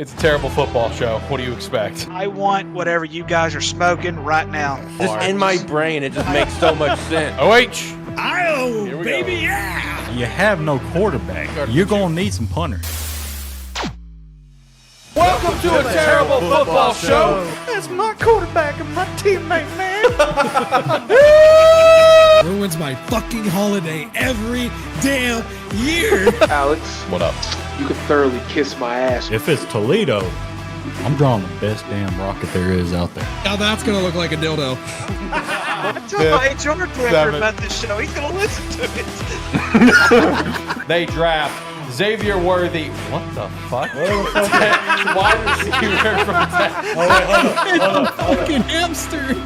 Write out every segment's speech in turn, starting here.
It's a terrible football show. What do you expect? I want whatever you guys are smoking right now. Just in my brain, it just makes so much sense. OH! Oh, baby, yeah! You have no quarterback. You're going to need some punters. Welcome to a terrible football show. That's my quarterback and my teammate, man. Ruins my fucking holiday every damn year. Alex, What up? you could thoroughly kiss my ass. If it's Toledo, I'm drawing the best damn rocket there is out there. Now that's gonna look like a dildo. Tell my HR director about this show. He's going to listen to it. They draft Xavier Worthy. What the fuck? Wide receiver from Texas. Fucking hamster.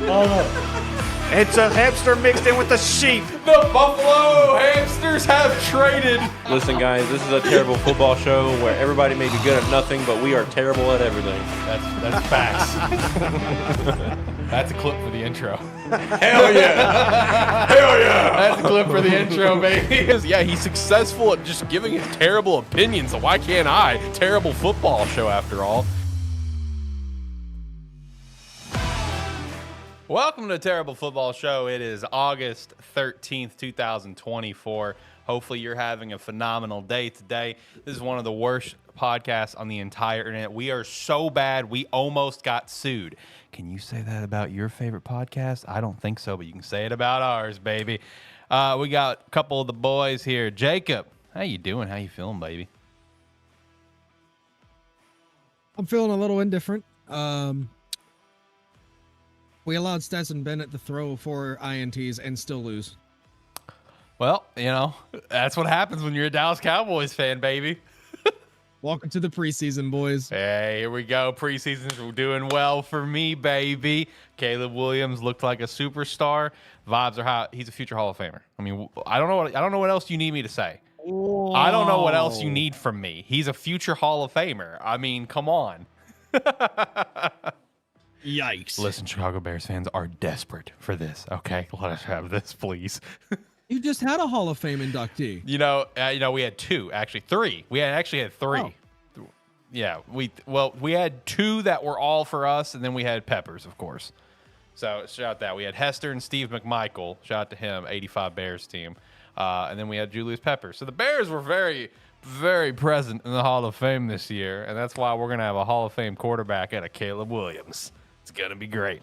It's a hamster mixed in with a sheep. The Buffalo Hamsters have traded. Listen, guys, this is a terrible football show where everybody may be good at nothing, but we are terrible at everything. That's facts. That's a clip for the intro. Hell yeah! Hell yeah! That's a clip for the intro, baby. Yeah, he's successful at just giving his terrible opinions, so why can't I? Terrible football show, after all. Welcome to Terrible Football Show. It is August 13th, 2024. Hopefully you're having a phenomenal day today. This is one of the worst podcasts on the entire internet. We are so bad, we almost got sued. Can you say that about your favorite podcast? I don't think so, but you can say it about ours, baby. We got a couple of the boys here. Jacob, how you doing? How you feeling, baby? I'm feeling a little indifferent. We allowed Stetson Bennett to throw 4 INTs and still lose. Well, you know, that's what happens when you're a Dallas Cowboys fan, baby. Welcome to the preseason, boys. Hey, here we go. Preseason's doing well for me, baby. Caleb Williams looked like a superstar. Vibes are hot. He's a future Hall of Famer. I mean, I don't know what else you need me to say. Whoa. I don't know what else you need from me. He's a future Hall of Famer. I mean, come on. Yikes. Listen, Chicago Bears fans are desperate for this. Okay, let us have this, please. You just had a Hall of Fame inductee. We had two, actually 3. We actually had 3. Oh. Yeah, we had 2 that were all for us, and then we had Peppers, of course. So shout out that we had Hester and Steve McMichael. Shout out to him, 85 Bears team, and then we had Julius Peppers. So the Bears were very, very present in the Hall of Fame this year, and that's why we're gonna have a Hall of Fame quarterback and a Caleb Williams. It's gonna be great.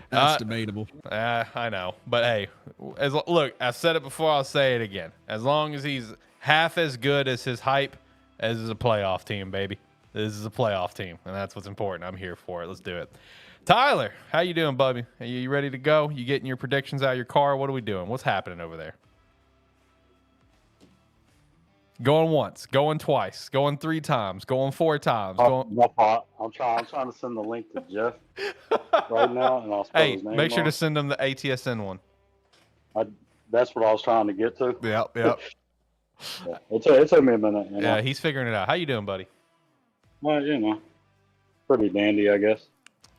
That's debatable. I know, but hey, look, I said it before. I'll say it again. As long as he's half as good as his hype, as is a playoff team, baby. This is a playoff team, and that's what's important. I'm here for it. Let's do it. Tyler, how you doing, bubby? Are you ready to go? You getting your predictions out of your car? What are we doing? What's happening over there? Going once, going twice, going 3 times, going 4 times. I'm trying to send the link to Jeff right now, and I'll spell his name make sure wrong. to send them the ATSN one. That's what I was trying to get to. Yep. Yeah, it took me a minute. Yeah, he's figuring it out. How you doing, buddy? Well, pretty dandy, I guess.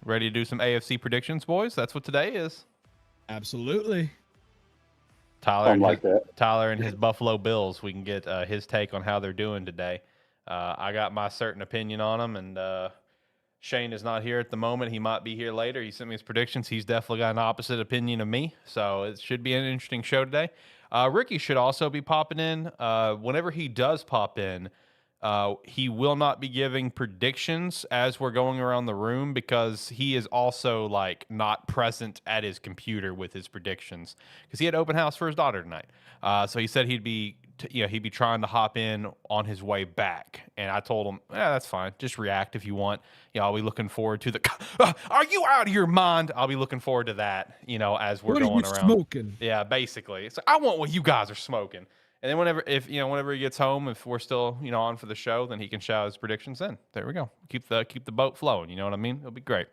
Ready to do some AFC predictions, boys? That's what today is. Absolutely. Tyler and his Buffalo Bills. We can get his take on how they're doing today. I got my certain opinion on them, and Shane is not here at the moment. He might be here later. He sent me his predictions. He's definitely got an opposite opinion of me, so it should be an interesting show today. Ricky should also be popping in. Whenever he does pop in, he will not be giving predictions as we're going around the room because he is also not present at his computer with his predictions because he had open house for his daughter tonight. So he said he'd be trying to hop in on his way back, and I told him, that's fine. Just react if you want. I'll be looking forward to the. Are you out of your mind? I'll be looking forward to that. As we're going around. Smoking? Yeah, basically, it's I want what you guys are smoking. And then whenever he gets home, if we're still, on for the show, then he can shout his predictions then. There we go. Keep the boat flowing. You know what I mean? It'll be great.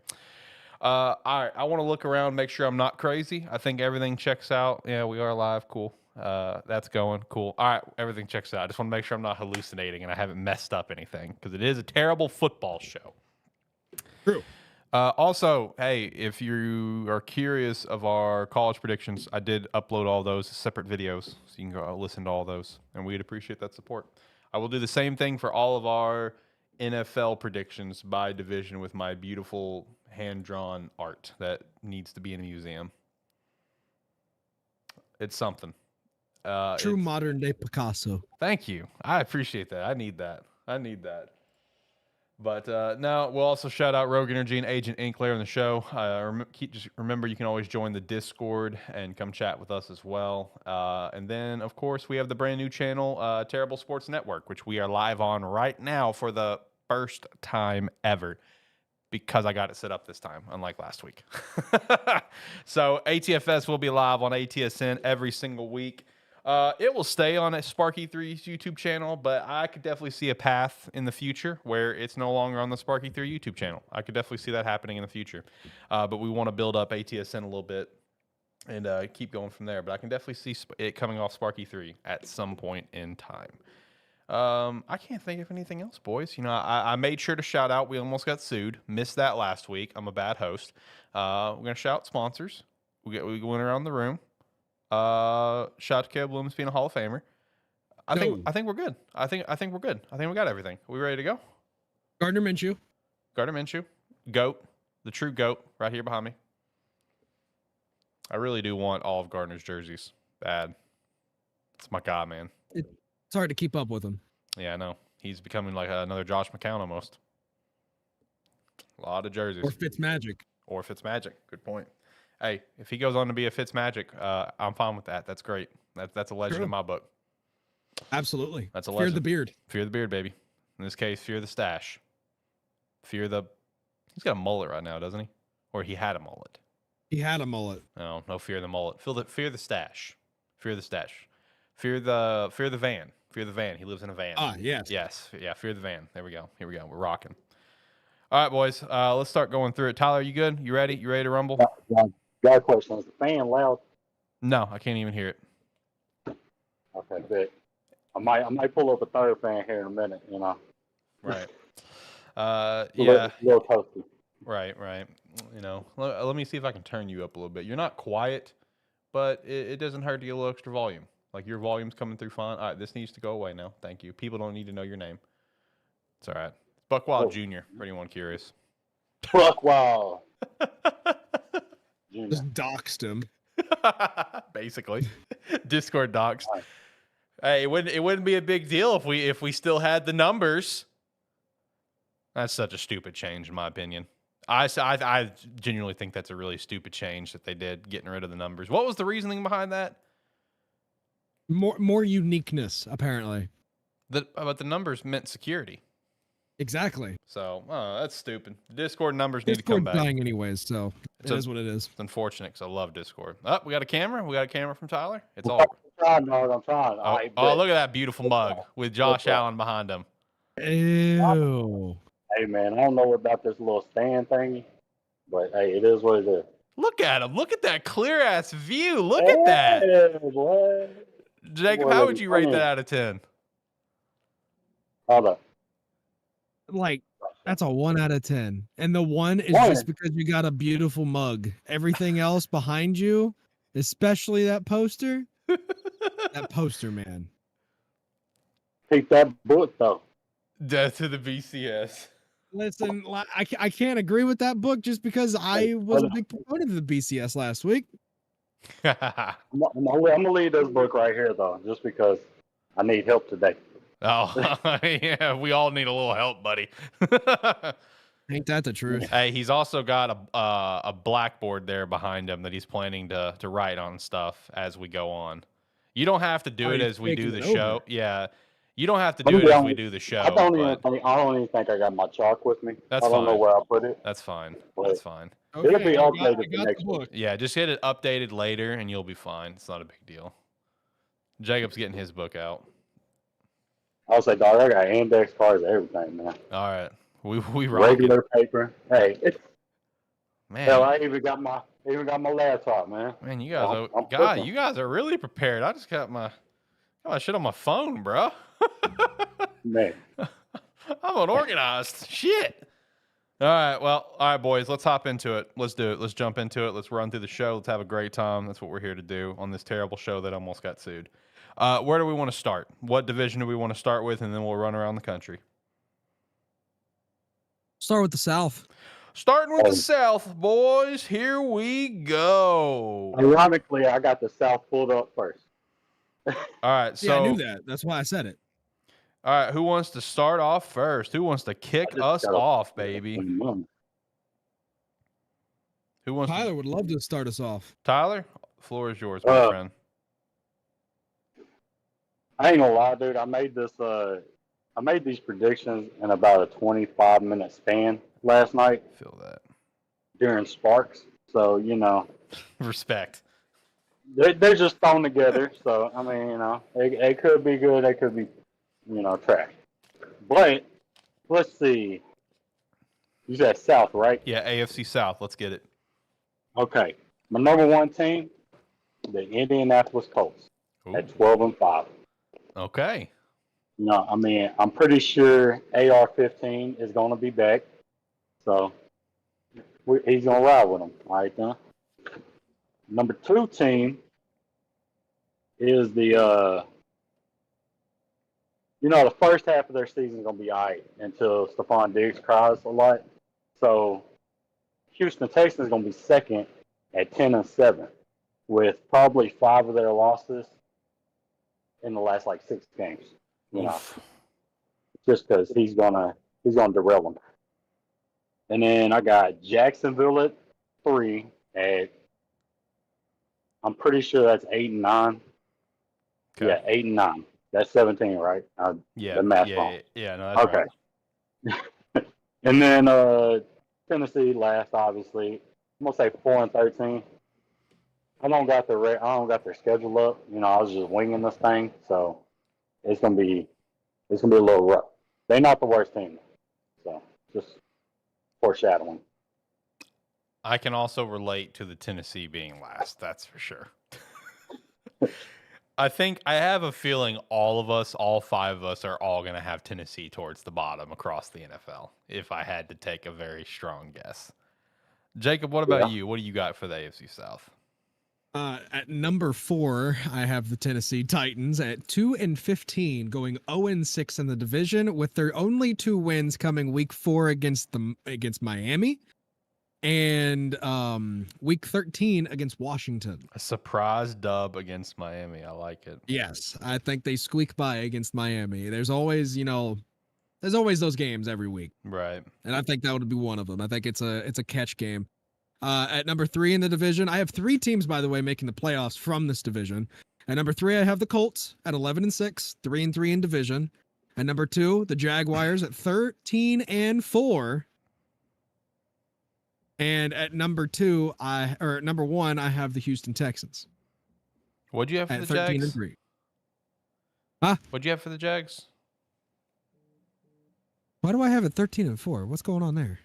All right. I want to look around, make sure I'm not crazy. I think everything checks out. Yeah, we are live. Cool. That's going. Cool. All right. Everything checks out. I just want to make sure I'm not hallucinating and I haven't messed up anything because it is a terrible football show. True. Also, hey, if you are curious of our college predictions, I did upload all those as separate videos, so you can go listen to all those, and we'd appreciate that support. I will do the same thing for all of our NFL predictions by division with my beautiful hand-drawn art that needs to be in a museum. It's something. True modern day Picasso. Thank you. I appreciate that. I need that. But no, we'll also shout out Rogue Energy and Agent Ink later in the show. Just remember, you can always join the Discord and come chat with us as well. And then, of course, we have the brand new channel, Terrible Sports Network, which we are live on right now for the first time ever, because I got it set up this time, unlike last week. So ATFS will be live on ATSN every single week. It will stay on Sparky3's YouTube channel, but I could definitely see a path in the future where it's no longer on the Sparky3 YouTube channel. I could definitely see that happening in the future. But we want to build up ATSN a little bit and keep going from there. But I can definitely see it coming off Sparky3 at some point in time. I can't think of anything else, boys. You know, I made sure to shout out. We almost got sued. Missed that last week. I'm a bad host. We're going to shout sponsors. We went around the room. Shout out to Caleb Loomis being a Hall of Famer. I think we're good. I think we're good. I think we got everything. Are we ready to go? Gardner Minshew. GOAT, the true GOAT, right here behind me. I really do want all of Gardner's jerseys. Bad. It's my guy, man. It's hard to keep up with him. Yeah, I know. He's becoming like another Josh McCown almost. A lot of jerseys. Or Fitzmagic. Good point. Hey, if he goes on to be a Fitzmagic, I'm fine with that. That's great. That's a legend in my book. Absolutely. That's a legend. Fear the beard. Fear the beard, baby. In this case, fear the stash. He's got a mullet right now, doesn't he? Or he had a mullet. He had a mullet. No fear the mullet. Fear the stash. Fear the stash. Fear the van. Fear the van. He lives in a van. Ah, yes. Yes. Yeah, fear the van. There we go. Here we go. We're rocking. All right, boys. Let's start going through it. Tyler, you good? You ready? You ready to rumble? Got a question. Is the fan loud? No, I can't even hear it. Okay, good. I might pull up a third fan here in a minute, you know. Right. Yeah. A little toasty. Right. You know, let me see if I can turn you up a little bit. You're not quiet, but it doesn't hurt to get a little extra volume. Like, your volume's coming through fine. All right, this needs to go away now. Thank you. People don't need to know your name. It's all right. Buckwild Jr., for anyone curious. Buckwild. Just doxed him. Basically. Discord doxed. Hey, it wouldn't be a big deal if we still had the numbers. That's such a stupid change, in my opinion. I genuinely think that's a really stupid change that they did, getting rid of the numbers. What was the reasoning behind that? More uniqueness, apparently. But the numbers meant security. Exactly. So, that's stupid. Discord numbers need to come back. Discord's dying anyways, so it is what it is. It's unfortunate because I love Discord. Oh, we got a camera. We got a camera from Tyler. It's all. I'm trying. Oh, look at that beautiful mug with Josh Allen behind him. Ew. Hey, man, I don't know about this little stand thingy, but hey, it is what it is. Look at him. Look at that clear ass view. Look at that. Boy. Jacob, how would you rate that out of 10? Hold up. Like, that's a 1 out of 10. And the 1 is just because you got a beautiful mug. Everything else behind you, especially that poster, man. Take that book, though. Death to the BCS. Listen, I can't agree with that book just because I was a big proponent of the BCS last week. I'm going to leave this book right here, though, just because I need help today. Oh, yeah, we all need a little help, buddy. Ain't that the truth? Hey, he's also got a blackboard there behind him that he's planning to write on stuff as we go on. You don't have to do it as we do the show. Yeah, you don't have to do it as we do the show. I don't even think I got my chalk with me. That's I don't know where I put it. That's fine. But That's fine. Okay, it'll be updated the next book. week. Yeah, just get it updated later and you'll be fine. It's not a big deal. Jacob's getting his book out. I'll say, dog, I got index cards, everything, man. All right, we rock regular paper. Hey, man. Hell, I even got my laptop, man. Man, you guys, you guys are really prepared. I just got my shit on my phone, bro. Man, I'm unorganized. Shit. All right, boys. Let's hop into it. Let's do it. Let's jump into it. Let's run through the show. Let's have a great time. That's what we're here to do on this terrible show that almost got sued. Where do we want to start? What division do we want to start with? And then we'll run around the country. Start with the South. Starting with the South, boys. Here we go. Ironically, I got the South pulled up first. All right, so Yeah, I knew that. That's why I said it. All right, who wants to start off first? Who wants to kick us off, baby? Who wants? Tyler would love to start us off. Tyler, floor is yours, my friend. I ain't gonna lie, dude. I made these predictions in about a 25-minute span last night. Feel that during Sparks. So, you know, respect. They're just thrown together. So, I mean, you know, it could be good. It could be, you know, trash. But let's see. You said South, right? Yeah, AFC South. Let's get it. Okay. My number one team, the Indianapolis Colts, at 12-5. Okay. No, I mean, I'm pretty sure AR-15 is going to be back. So he's going to ride with him. All right, then. Number two team is the, you know, the first half of their season is going to be all right until Stephon Diggs cries a lot. So Houston Texans is going to be second at 10-7 with probably 5 of their losses in the last, like, 6 games. You know, just because he's gonna derail them. And then I got Jacksonville at 3 at, I'm pretty sure that's 8-9. Okay. Yeah, 8-9. That's 17, right? Yeah. The math wrong. Yeah. No, that's okay. Right. And then Tennessee last, obviously. I'm gonna say 4-13. I don't got their schedule up. You know, I was just winging this thing, so it's gonna be a little rough. They're not the worst team, so just foreshadowing. I can also relate to the Tennessee being last. That's for sure. I have a feeling all 5 of us are all going to have Tennessee towards the bottom across the NFL, if I had to take a very strong guess. Jacob, what about you? What do you got for the AFC South? At number 4, I have the Tennessee Titans at 2-15, going 0-6 in the division, with their only 2 wins coming week 4 against Miami, and week 13 against Washington. A surprise dub against Miami. I like it. Yes, I think they squeak by against Miami. There's always those games every week, right? And I think that would be one of them. I think it's a catch game. At number 3 in the division, I have 3 teams, by the way, making the playoffs from this division. At number 3, I have the Colts at 11-6, 3-3 in division. At number 2, the Jaguars at 13-4. And at number 1, I have the Houston Texans. What'd you have for at the Jags? 13-3. Huh? What'd you have for the Jags? Why do I have it 13-4? What's going on there?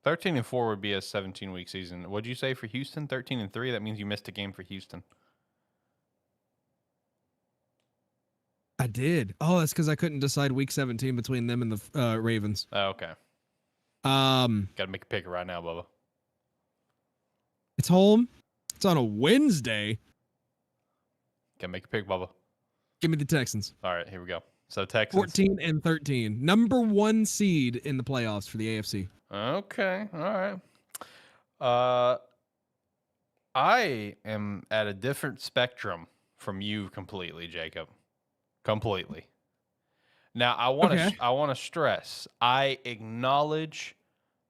13-4 would be a 17-week season. What'd you say for Houston? 13-3? That means you missed a game for Houston. I did. Oh, that's because I couldn't decide week 17 between them and the Ravens. Oh, okay. Gotta make a pick right now, Bubba. It's home. It's on a Wednesday. Gotta make a pick, Bubba. Give me the Texans. All right, here we go. So Texans. 14-13. Number 1 seed in the playoffs for the AFC. Okay. All right. I am at a different spectrum from you completely, Jacob. Completely. Now, I want to stress, I acknowledge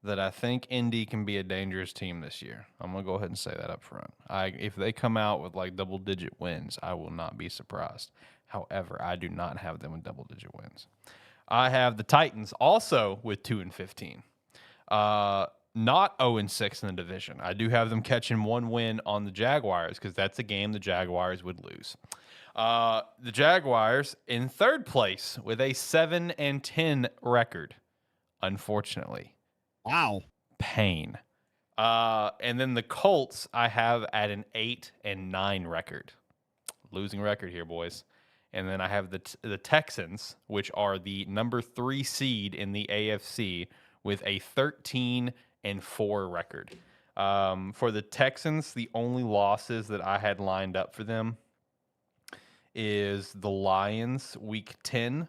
that I think Indy can be a dangerous team this year. I'm going to go ahead and say that up front. If they come out with like double-digit wins, I will not be surprised. However, I do not have them with double-digit wins. I have the Titans also with 2-15. Not 0-6 in the division. I do have them catching 1 win on the Jaguars because that's a game the Jaguars would lose. The Jaguars in 3rd place with a 7-10 record, unfortunately. Wow. Pain. And then the Colts I have at an 8-9 record. Losing record here, boys. And then I have the Texans, which are the number 3 seed in the AFC, with a 13-4 record. For the Texans, the only losses that I had lined up for them is the Lions week 10,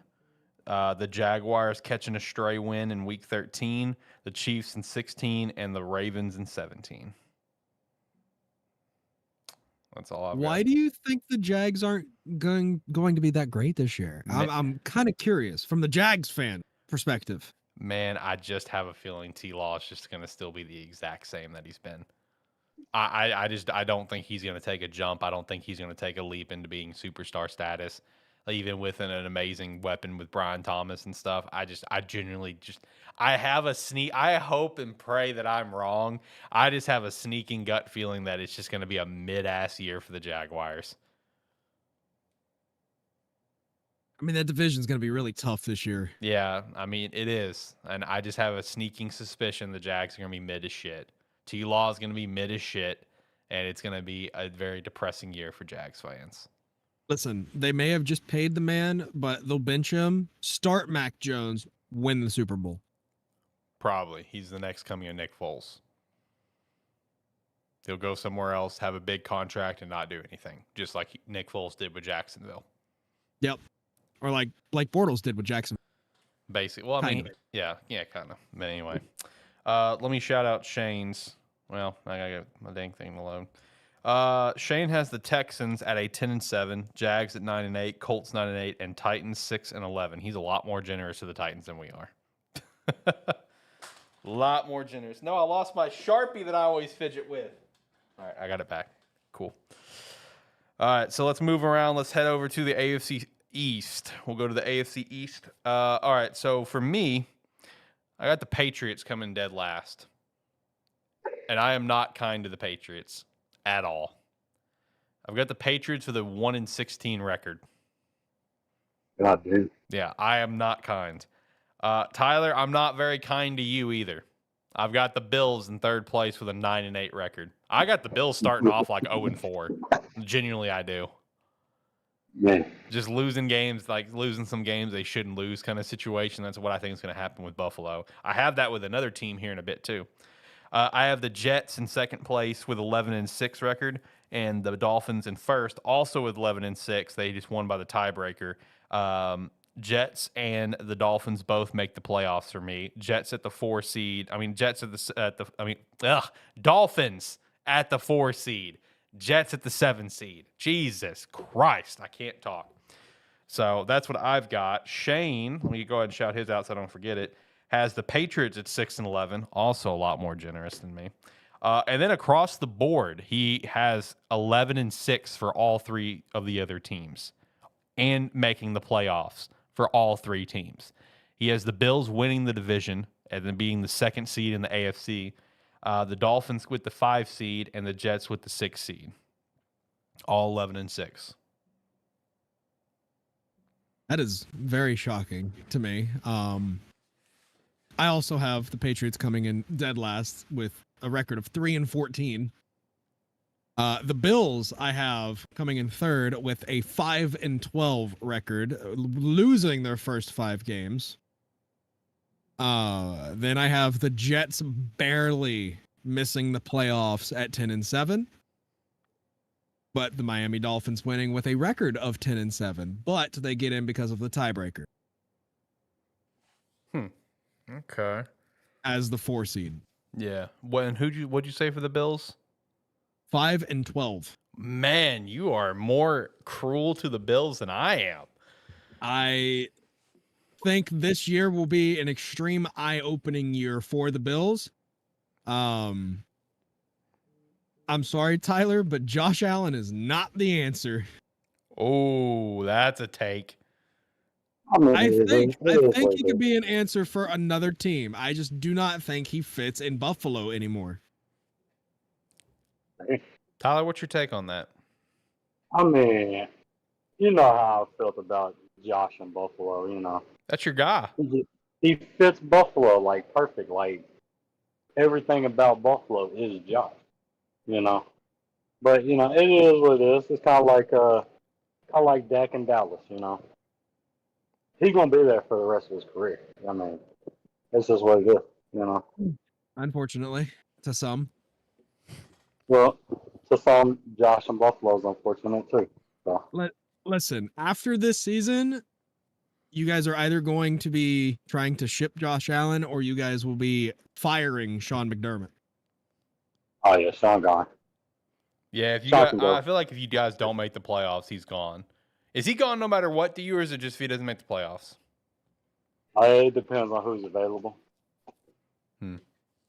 The Jaguars catching a stray win in Week 13, the Chiefs in 16, and the Ravens in 17. That's all I've got. Why do you think the Jags aren't going to be that great this year? I'm kind of curious from the Jags fan perspective. Man, I just have a feeling T-Law is just going to still be the exact same that he's been. I don't think he's going to take a jump. I don't think he's going to take a leap into being superstar status, even with an amazing weapon with Brian Thomas and stuff. I genuinely I have a I hope and pray that I'm wrong. I just have a sneaking gut feeling that it's just going to be a mid-ass year for the Jaguars. I mean, that division's going to be really tough this year. Yeah, I mean, it is. And I just have a sneaking suspicion the Jags are going to be mid as shit. T-Law is going to be mid as shit, and it's going to be a very depressing year for Jags fans. Listen, they may have just paid the man, but they'll bench him, start Mac Jones, win the Super Bowl. Probably. He's the next coming of Nick Foles. He'll go somewhere else, have a big contract, and not do anything, just like Nick Foles did with Jacksonville. Yep. Or like Bortles did with Jackson. Basically. Well, I mean, yeah, kind of. But anyway, let me shout out Shane's. Well, I gotta get my dang thing to load. Shane has the Texans at a 10-7, Jags at 9-8, Colts 9-8, and Titans 6-11. He's a lot more generous to the Titans than we are. A lot more generous. No, I lost my Sharpie that I always fidget with. All right, I got it back. Cool. All right, so let's move around. Let's head over to the AFC East. We'll go to the AFC East. All right, so for me, I got the Patriots coming dead last. And I am not kind to the Patriots at all. I've got the Patriots with a 1-16 record. God, dude. Yeah, I am not kind. Tyler, I'm not very kind to you either. I've got the Bills in third place with a 9-8 record. I got the Bills starting off like 0-4. Genuinely, I do. Man. Just losing games, like losing some games they shouldn't lose kind of situation. That's what I think is going to happen with Buffalo. I have that with another team here in a bit too. I have the Jets in second place with 11-6 record, and the Dolphins in first, also with 11-6. They just won by the tiebreaker. Jets and the Dolphins both make the playoffs for me. Jets at the 4 seed. Dolphins at the 4 seed. Jets at the 7 seed. Jesus Christ, I can't talk. So that's what I've got. Shane, let me go ahead and shout his out so I don't forget it, has the Patriots at 6-11, also a lot more generous than me. And then across the board, he has 11-6 for all 3 of the other teams and making the playoffs for all 3 teams. He has the Bills winning the division and then being the 2nd seed in the AFC. The Dolphins with the 5 seed and the Jets with the 6 seed. All 11-6. That is very shocking to me. I also have the Patriots coming in dead last with a record of 3-14. The Bills I have coming in third with a 5-12 record, losing their first 5 games. Then I have the Jets barely missing the playoffs at 10-7. But the Miami Dolphins winning with a record of 10-7, but they get in because of the tiebreaker. Okay. As the 4 seed. Yeah. What'd you say for the Bills? 5-12. Man, you are more cruel to the Bills than I am. I think this year will be an extreme eye-opening year for the Bills. I'm sorry, Tyler, but Josh Allen is not the answer. Oh, that's a take. I think he could be an answer for another team. I just do not think he fits in Buffalo anymore. Tyler, what's your take on that? I mean, you know how I felt about Josh in Buffalo, you know. That's your guy. He fits Buffalo like perfect. Like everything about Buffalo is Josh, you know. But you know, it is what it is. It's kind of like Dak in Dallas, you know. He's gonna be there for the rest of his career. I mean, this is what it is, you know. Unfortunately, to some. Well, to some, Josh in Buffalo is unfortunate too. So. Listen, after this season, you guys are either going to be trying to ship Josh Allen or you guys will be firing Sean McDermott. Oh yeah, Sean gone. Yeah, if you Sean got, can go. I feel like if you guys don't make the playoffs, he's gone. Is he gone no matter what to you, or is it just if he doesn't make the playoffs? It depends on who's available. Hmm.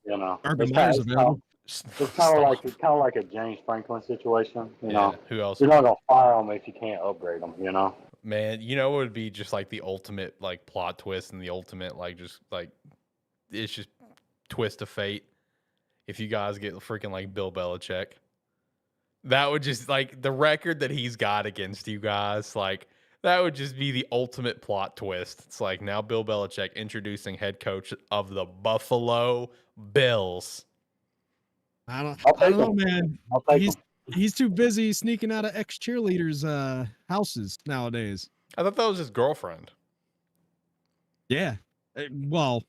You know, Urban Meyer's available. It's kind of like a James Franklin situation. You know, who else? you're not gonna fire him if you can't upgrade him. You know. Man, you know, it would be just like the ultimate like plot twist and the ultimate like just like it's just twist of fate. If you guys get freaking like Bill Belichick, that would just like the record that he's got against you guys, like that would just be the ultimate plot twist. It's like now Bill Belichick introducing head coach of the Buffalo Bills. I don't take know, him. man. I'll take him. He's too busy sneaking out of ex cheerleaders' houses nowadays. I thought that was his girlfriend. Yeah. Well,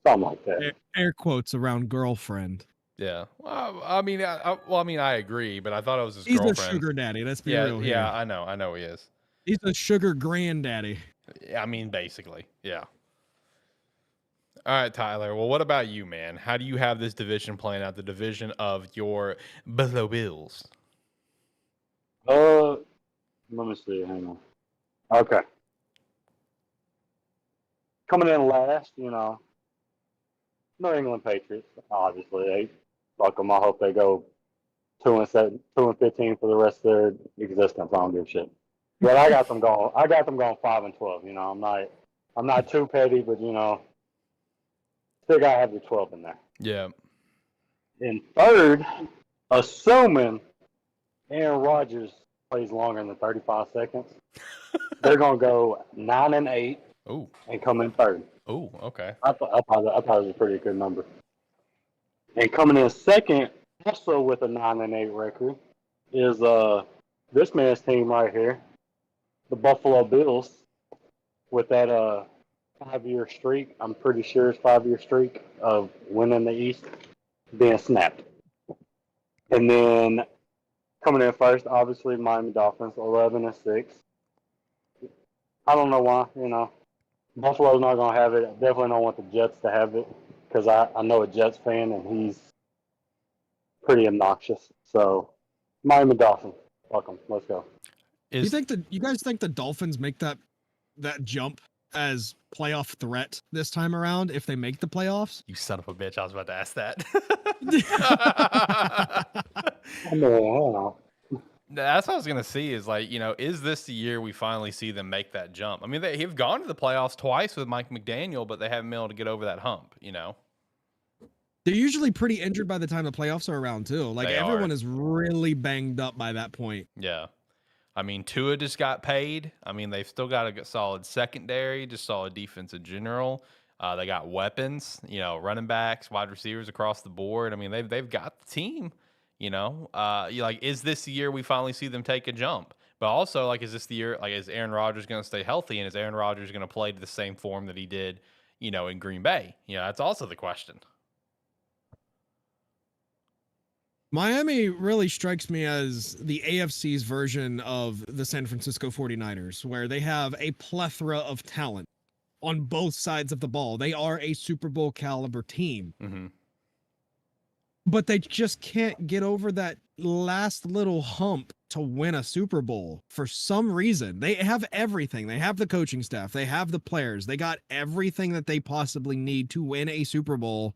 Something like that. air quotes around girlfriend. Yeah. I mean, I agree, but I thought it was his He's girlfriend. a sugar daddy. Let's be yeah, real here. yeah, I know he is. He's a sugar granddaddy. I mean, basically, yeah. All right, Tyler. Well, what about you, man? How do you have this division playing out? The division of your Buffalo Bills. Let me see. Hang on. Okay. Coming in last, you know, New England Patriots. Obviously, they fuck them. I hope they go 2-15 for the rest of their existence. I don't give a shit. But I got them going. 5-12. You know, I'm not too petty, but you know, still gotta have the 12 in there. Yeah. In third, assuming Aaron Rodgers plays longer than 35 seconds, they're gonna go 9-8 Oh. and come in third. Oh. Okay. I thought it was a pretty good number. And coming in second, also with a 9-8 record, is this man's team right here, the Buffalo Bills, with that 5-year streak. I'm pretty sure it's 5-year streak of winning the East being snapped. And then coming in first, obviously Miami Dolphins, 11-6. I don't know why, you know. Buffalo's not going to have it. I definitely don't want the Jets to have it because I know a Jets fan and he's pretty obnoxious. So, Miami Dolphins, welcome. Let's go. You guys think the Dolphins make that jump as playoff threat this time around if they make the playoffs? You son of a bitch! I was about to ask that. I know. That's what I was gonna see. Is like, you know, is this the year we finally see them make that jump? I mean, they have gone to the playoffs twice with Mike McDaniel, but they haven't been able to get over that hump. You know, They're usually pretty injured by the time the playoffs are around too. Like They everyone are. is really banged up by that point. yeah. I mean, Tua just got paid. I mean, they've still got a solid secondary, just solid defense in general. They got weapons, you know, running backs, wide receivers across the board. I mean, they've got the team. You know, is this the year we finally see them take a jump? But also, like, is this the year? Like, is Aaron Rodgers going to stay healthy, and is Aaron Rodgers going to play to the same form that he did, you know, in Green Bay? You know, that's also the question. Miami really strikes me as the AFC's version of the San Francisco 49ers, where they have a plethora of talent on both sides of the ball. They are a Super Bowl caliber team, Mm-hmm. but they just can't get over that last little hump to win a Super Bowl for some reason. They have everything. They have the coaching staff. They have the players. They got everything that they possibly need to win a Super Bowl.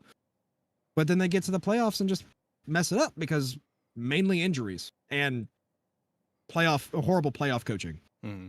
But then they get to the playoffs and just mess it up because mainly injuries and horrible playoff coaching. Hmm.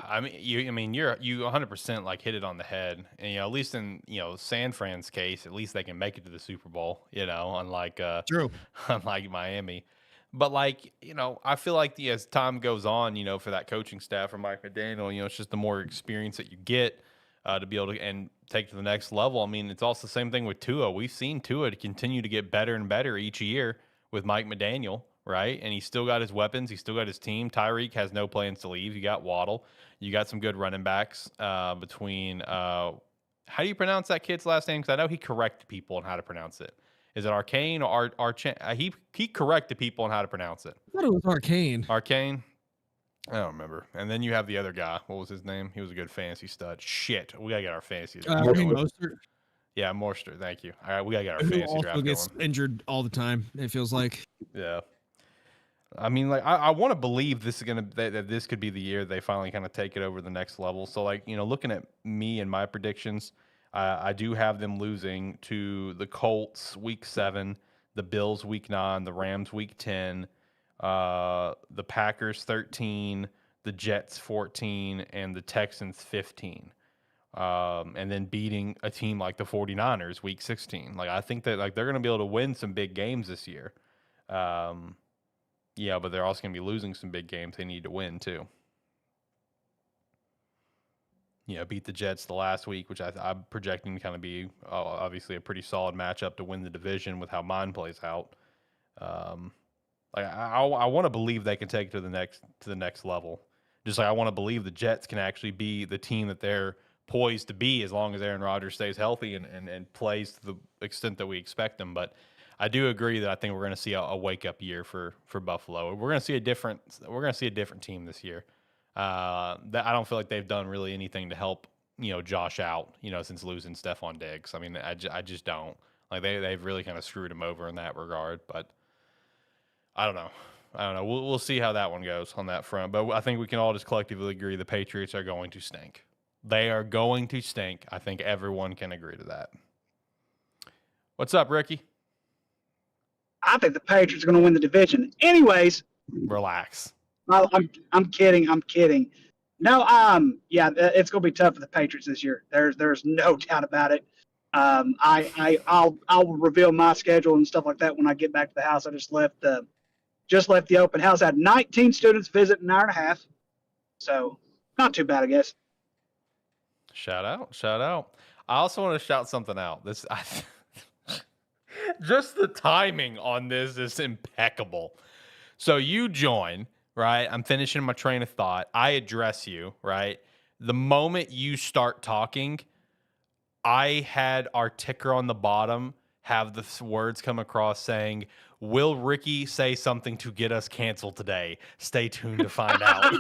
I mean, you 100% like hit it on the head, and you know, at least in San Fran's case, at least they can make it to the Super Bowl. You know, unlike True. unlike Miami. But like, you know, I feel like as time goes on, you know, for that coaching staff, for Mike McDaniel, you know, it's just the more experience that you get to be able to and take to the next level. I mean, it's also the same thing with Tua. We've seen Tua to continue to get better and better each year with Mike McDaniel, right? And he's still got his weapons. He's still got his team. Tyreek has no plans to leave. You got Waddle. You got some good running backs between how do you pronounce that kid's last name? Because I know he corrected people on how to pronounce it. Is it Arcane or Arcane? He corrected people on how to pronounce it. I thought it was Arcane. Arcane. I don't remember. And then you have the other guy. What was his name? He was a good fantasy stud. Shit, we gotta get our fantasy. Raheem Mostert. Yeah, Morster. Thank you. All right, we gotta get our Who fantasy also draft gets going. injured all the time. It feels like. Yeah. I mean, like, I want to believe this is that this could be the year they finally kind of take it over the next level. So, like, looking at me and my predictions, I do have them losing to the Colts week 7, the Bills week 9, the Rams week 10, the Packers 13, the Jets 14, and the Texans 15. And then beating a team like the 49ers week 16. Like, I think that they're going to be able to win some big games this year. Yeah, but they're also going to be losing some big games they need to win, too. Beat the Jets the last week, which I'm projecting to kind of be obviously a pretty solid matchup to win the division with how mine plays out. I want to believe they can take it to the next level. Just like I want to believe the Jets can actually be the team that they're poised to be as long as Aaron Rodgers stays healthy and plays to the extent that we expect them. But I do agree that I think we're going to see a wake up year for Buffalo. We're going to see a different team this year. That I don't feel like they've done really anything to help Josh out since losing Stephon Diggs. I mean, I just don't like they've really kind of screwed him over in that regard. But I don't know. We'll see how that one goes on that front. But I think we can all just collectively agree the Patriots are going to stink. They are going to stink. I think everyone can agree to that. What's up, Ricky? I think the Patriots are going to win the division. Anyways, relax. I'm kidding. No, yeah, it's going to be tough for the Patriots this year. There's no doubt about it. I'll reveal my schedule and stuff like that when I get back to the house. I just left the open house. I had 19 students visit in an hour and a half, so not too bad, I guess. Shout out. I also want to shout something out. Just the timing on this is impeccable. So you join, right? I'm finishing my train of thought. I address you, right? The moment you start talking, I had our ticker on the bottom have the words come across saying, "Will Ricky say something to get us canceled today? Stay tuned to find out."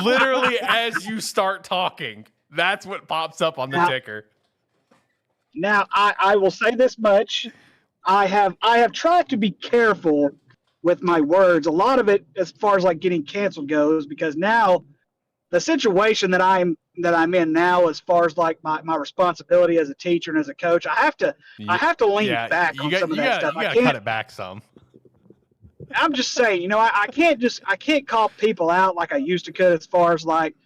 Literally as you start talking, that's what pops up on the ticker. Now, I will say this much. I have tried to be careful with my words. A lot of it, as far as like getting canceled goes, because now the situation that I'm in now, as far as like my responsibility as a teacher and as a coach, I have to lean back on some of that stuff. You got to cut it back some. I'm just saying, I can't call people out like I used to could, as far as like,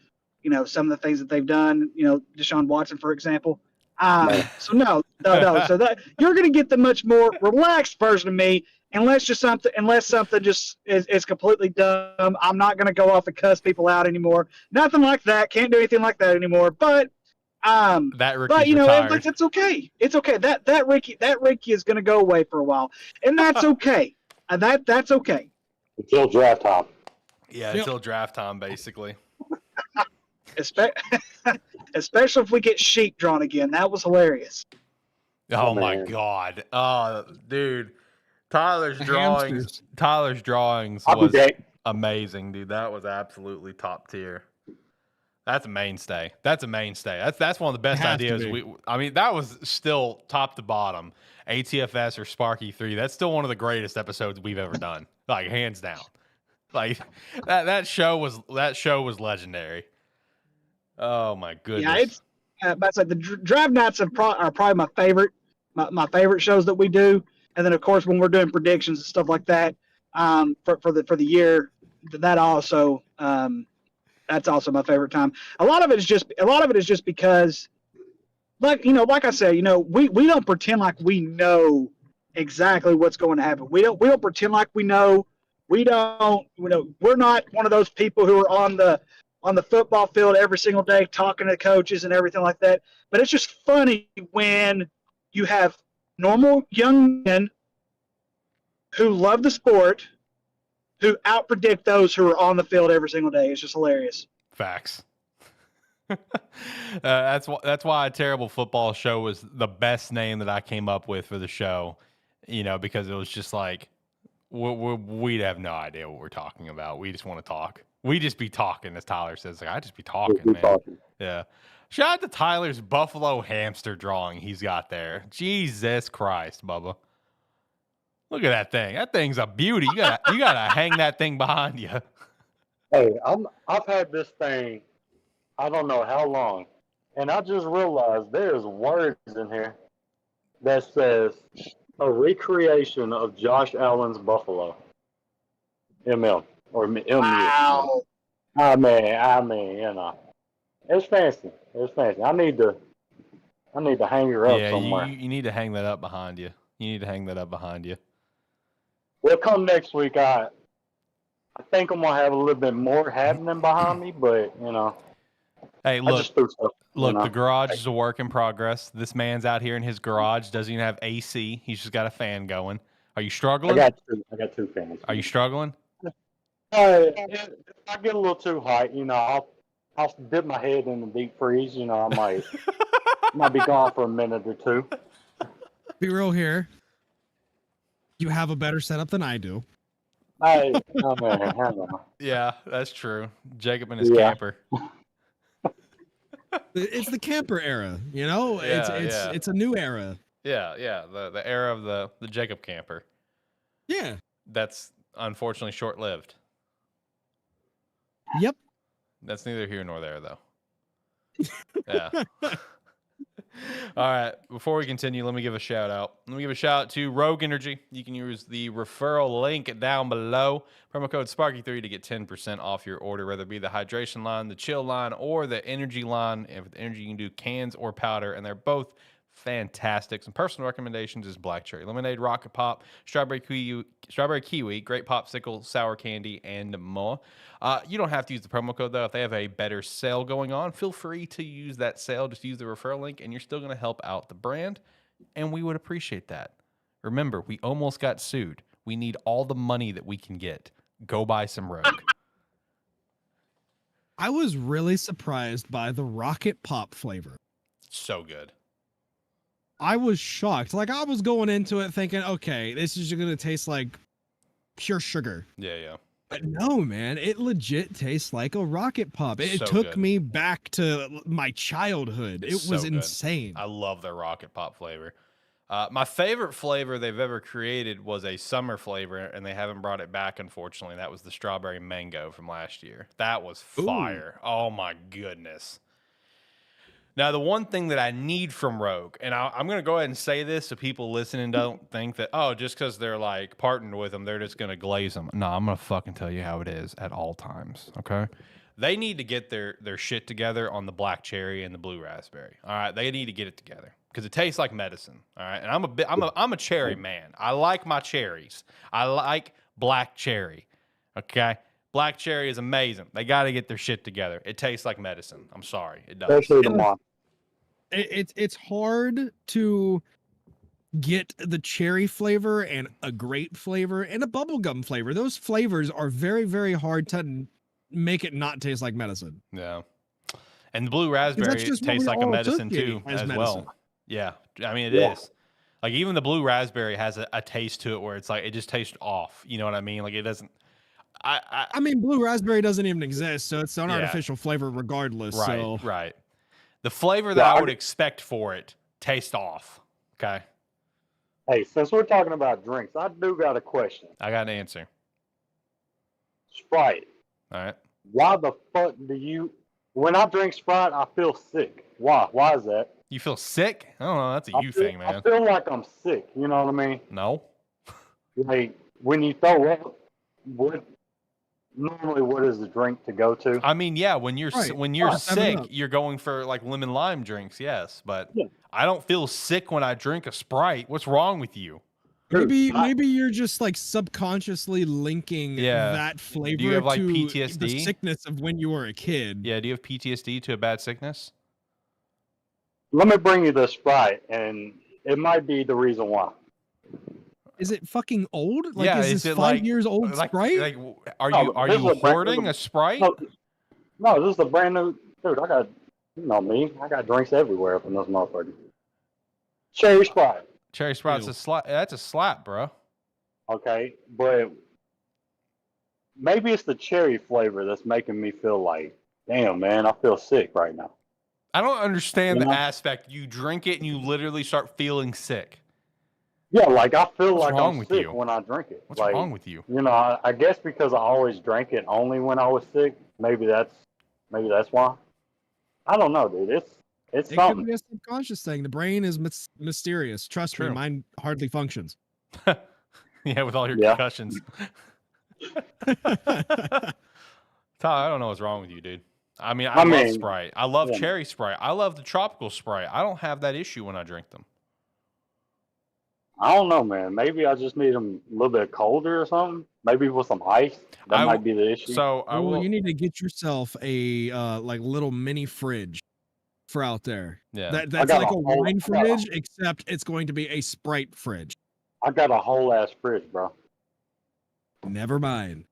some of the things that they've done. Deshaun Watson, for example. So no. So that you're going to get the much more relaxed version of me, unless something just is completely dumb. I'm not going to go off and cuss people out anymore. Nothing like that. Can't do anything like that anymore. But it's okay. It's okay. That Ricky is going to go away for a while, and that's okay. That's okay. Until draft time. Yeah, until draft time, basically. Especially if we get sheep drawn again. That was hilarious. Oh my God. Dude. Tyler's drawings was amazing, dude. That was absolutely top tier. That's a mainstay. That's one of the best ideas. That was still top to bottom. ATFS or Sparky 3. That's still one of the greatest episodes we've ever done. Like, hands down. Like that show was legendary. Oh my goodness. Yeah, it's that's like the drive nights are probably my favorite shows that we do. And then of course when we're doing predictions and stuff like that, for the year, that also that's also my favorite time. A lot of it is just because, like I said, we don't pretend like we know exactly what's going to happen. We don't pretend like we know. We're not one of those people who are on the football field every single day talking to coaches and everything like that. But it's just funny when you have normal young men who love the sport, who outpredict those who are on the field every single day. It's just hilarious. Facts. That's why A Terrible Football Show was the best name that I came up with for the show. because it was just like we'd have no idea what we're talking about. We just want to talk. We just be talking, as Tyler says. Like, I just be talking, man. Yeah. Shout out to Tyler's Buffalo hamster drawing he's got there. Jesus Christ, Bubba. Look at that thing. That thing's a beauty. You gotta hang that thing behind you. Hey, I've had this thing, I don't know how long, and I just realized there's words in here that says a recreation of Josh Allen's Buffalo. ML or MU. Wow. I mean, it's fancy. It's fancy. I need to hang her up somewhere. You need to hang that up behind you. Well, come next week, I think I'm gonna have a little bit more happening behind me, but Hey, I just threw stuff. the garage is a work in progress. This man's out here in his garage, doesn't even have AC. He's just got a fan going. Are you struggling? I got two fans. Are you struggling? If I get a little too hot, I'll dip my head in the deep freeze. I might be gone for a minute or two. Be real here. You have a better setup than I do. Hey, man, hang on. Yeah, that's true. Jacob and his camper. It's the camper era, it's a new era. Yeah. The era of the Jacob camper. Yeah. That's unfortunately short-lived. Yep. That's neither here nor there, though. Yeah. All right. Before we continue, let me give a shout out. Let me give a shout out to Rogue Energy. You can use the referral link down below. Promo code Sparky3 to get 10% off your order, whether it be the hydration line, the chill line, or the energy line. And with the energy, you can do cans or powder, and they're both fantastic. Some personal recommendations is black cherry lemonade, rocket pop, strawberry kiwi, grape popsicle, sour candy, and more. You don't have to use the promo code, though. If they have a better sale going on, feel free to use that sale. Just use the referral link, and you're still going to help out the brand, and we would appreciate that. Remember, we almost got sued. We need all the money that we can get. Go buy some Rogue. I was really surprised by the rocket pop flavor. So good. I was shocked. Like, I was going into it thinking, okay, this is going to taste like pure sugar. Yeah. But no, man, it legit tastes like a rocket pop. It So took good. me back to my childhood. It So was good. insane. I love their rocket pop flavor. My favorite flavor they've ever created was a summer flavor, and they haven't brought it back, unfortunately. That was the strawberry mango from last year. That was fire. Ooh. Oh, my goodness. Now, the one thing that I need from Rogue, and I'm going to go ahead and say this so people listening don't think that, just because they're like partnered with them, they're just going to glaze them. No, I'm going to fucking tell you how it is at all times, okay? They need to get their shit together on the black cherry and the blue raspberry. All right, they need to get it together because it tastes like medicine. All right, and I'm a cherry man. I like my cherries. I like black cherry. Okay, black cherry is amazing. They got to get their shit together. It tastes like medicine. I'm sorry, it does. Especially tomorrow. It's hard to get the cherry flavor and a grape flavor and a bubblegum flavor. Those flavors are very, very hard to make it not taste like medicine. Yeah. And the blue raspberry tastes like a medicine too as well. Yeah. I mean, it is. Like, even the blue raspberry has a taste to it where it's like, it just tastes off. You know what I mean? Like, it doesn't. I mean, blue raspberry doesn't even exist, so it's an artificial flavor regardless. Right. The flavor that I would expect for it tastes off. Okay. Hey, since we're talking about drinks, I do got a question. I got an answer. Sprite. All right. Why the fuck when I drink Sprite, I feel sick? Why? Why is that? You feel sick? I don't know. That's a you thing, man. I feel like I'm sick. You know what I mean? No. Like, when you throw up, what is the drink to go to? I mean, yeah, when you're sick, you're going for like lemon lime drinks, yes. But I don't feel sick when I drink a Sprite. What's wrong with you? Maybe you're just like subconsciously linking that flavor do you have, like, to PTSD? the sickness of when you were a kid. Yeah, do you have PTSD to a bad sickness? Let me bring you the Sprite, and it might be the reason why. Is it fucking old? Like, Yeah, is this 5 years old Sprite? Like, are you hoarding a Sprite? No, this is a brand new dude. I got drinks everywhere from this motherfucker. Cherry Sprite. Cherry Sprite's Ew. a slap. That's a slap, bro. Okay, but maybe it's the cherry flavor that's making me feel like, damn, man, I feel sick right now. I don't understand You the know? aspect. You drink it and you literally start feeling sick. Yeah, like I feel What's like wrong I'm with sick you? when I drink it. What's like, wrong with you? You know, I guess because I always drank it only when I was sick. Maybe that's why. I don't know, dude. It's It could something. be a subconscious thing. The brain is mysterious. Trust True. me, mine hardly functions. Yeah, with all your Yeah. concussions. Tyler, I don't know what's wrong with you, dude. I mean, I love Sprite. I love yeah. cherry Sprite. I love the tropical Sprite. I don't have that issue when I drink them. I don't know, man. Maybe I just need them a little bit colder or something. Maybe with some ice. That might be the issue. So I Well, will. you need to get yourself a like little mini fridge for out there. Yeah. That's like a wine fridge, except it's going to be a Sprite fridge. I got a whole ass fridge, bro. Never mind.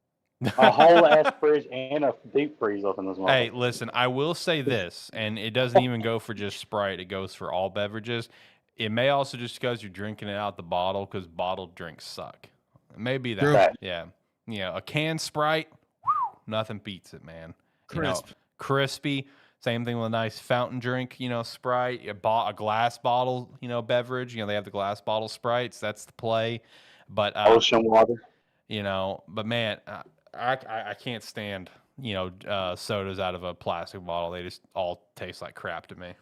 A whole ass fridge and a deep freeze up in this one. Hey, listen, I will say this, and it doesn't even go for just Sprite. It goes for all beverages. It may also just because you're drinking it out the bottle because bottled drinks suck. Maybe that. True. Yeah. Yeah. A canned Sprite, whew, nothing beats it, man. Crisp. Crispy. Same thing with a nice fountain drink, Sprite. A glass bottle, beverage. They have the glass bottle Sprites. That's the play. But ocean water. But man, I can't stand sodas out of a plastic bottle. They just all taste like crap to me.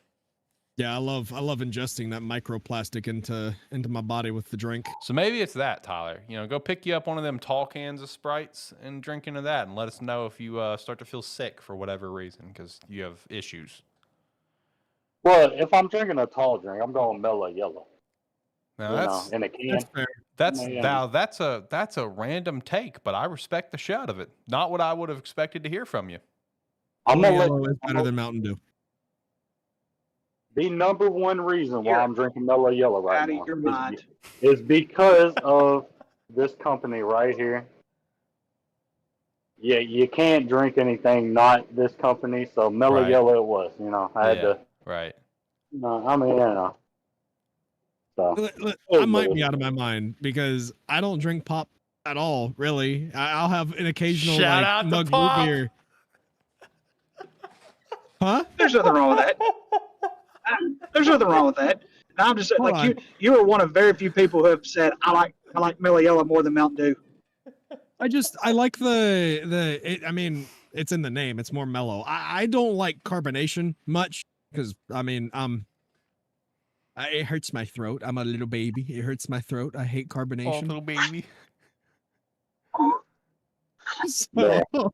Yeah, I love ingesting that microplastic into my body with the drink. So maybe it's that, Tyler. Go pick you up one of them tall cans of Sprites and drink into that, and let us know if you start to feel sick for whatever reason because you have issues. Well, if I'm drinking a tall drink, I'm going mellow yellow. Now in a can. That's fair. That's a random take, but I respect the shit out of it. Not what I would have expected to hear from you. Yellow is better than Mountain Dew. The number one reason why I'm drinking mellow yellow right now Your mind. is because of this company right here. Yeah, you can't drink anything not this company, so mellow yellow it was. I had to. Right. No, I mean, So, I might be out of my mind because I don't drink pop at all, really. I'll have an occasional Shout out to mug root Pop. beer. Huh? There's nothing wrong with that. There's nothing wrong with that. And I'm just Hold you are one of very few people who have said I like Mellow Yellow more than Mountain Dew. I like I mean, it's in the name. It's more mellow. I don't like carbonation much because it hurts my throat. I'm a little baby. It hurts my throat. I hate carbonation. Little baby. So,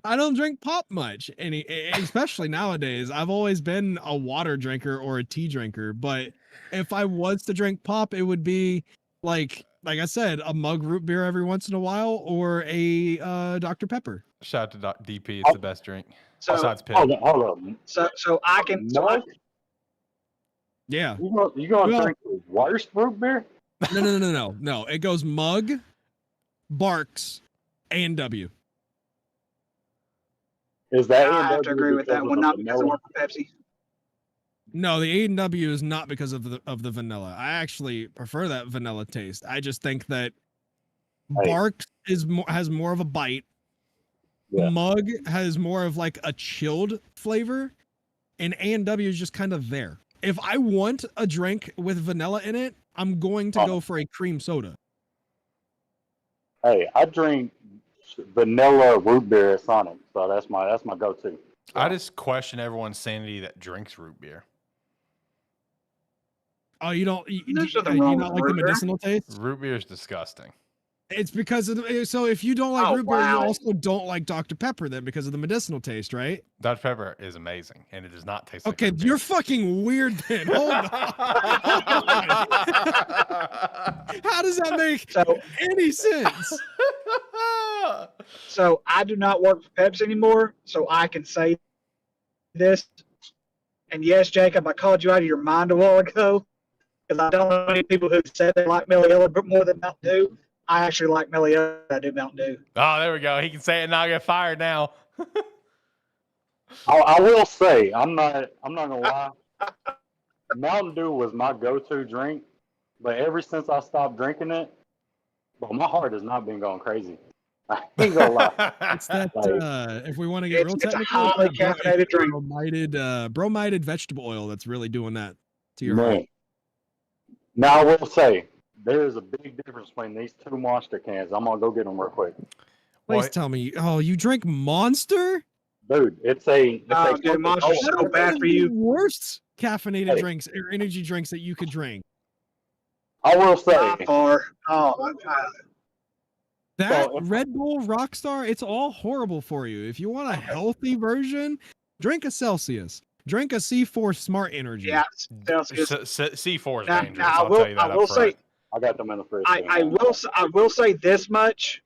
I don't drink pop much, especially nowadays. I've always been a water drinker or a tea drinker, but if I was to drink pop, it would be like I said, a mug root beer every once in a while or a Dr. Pepper. Shout out to DP. It's the best drink. So, Besides Pitt. hold on. So I can. Yeah. You gonna drink the worst root beer? No. It goes mug, Barks, A&W. Is that? I have to agree with that one. Not because I work for Pepsi. No, the A&W is not because of the vanilla. I actually prefer that vanilla taste. I just think that Barks has more of a bite. Yeah. Mug has more of like a chilled flavor, and A&W is just kind of there. If I want a drink with vanilla in it, I'm going to go for a cream soda. Hey, I drink vanilla root beer at Sonic, so that's my go-to. So. I just question everyone's sanity that drinks root beer. Oh, you don't like the medicinal taste? Root beer is disgusting. It's because of so if you don't like root beer, you also don't like Dr. Pepper then because of the medicinal taste, right? Dr. Pepper is amazing, and it does not taste okay, like you're fucking weird then. Hold on. How does that make any sense? So I do not work for Pepsi anymore, so I can say this. And yes, Jacob, I called you out of your mind a while ago because I don't know many people who said they like Mellow Yellow more than Mountain Dew. I actually like Mellow Yellow. I do Mountain Dew. Oh, there we go. He can say it and not get fired now. I will say, I'm not gonna lie. Mountain Dew was my go-to drink but ever since I stopped drinking it, but my heart has not been going crazy. I ain't gonna lie. It's that if we want to get It's- real it's a technical, highly it's that caffeinated drink. bromated vegetable oil that's really doing that to your heart. Man. Now I will say there is a big difference between these two Monster cans. I'm gonna go get them real quick, Please What? tell me. Oh, you drink Monster? dude. It's a Dude, Monster's so That bad is for the you. worst caffeinated Hey. drinks or energy drinks that you could drink. I will say By far. Oh my god. That if- Red Bull Rockstar, it's all horrible for you. If you want a healthy version, drink a Celsius. Drink a C4 Smart Energy. Yeah. Celsius. C4 is Now- dangerous. now, I'll tell you that I will up front. say, I got them in the fridge. I will say this much: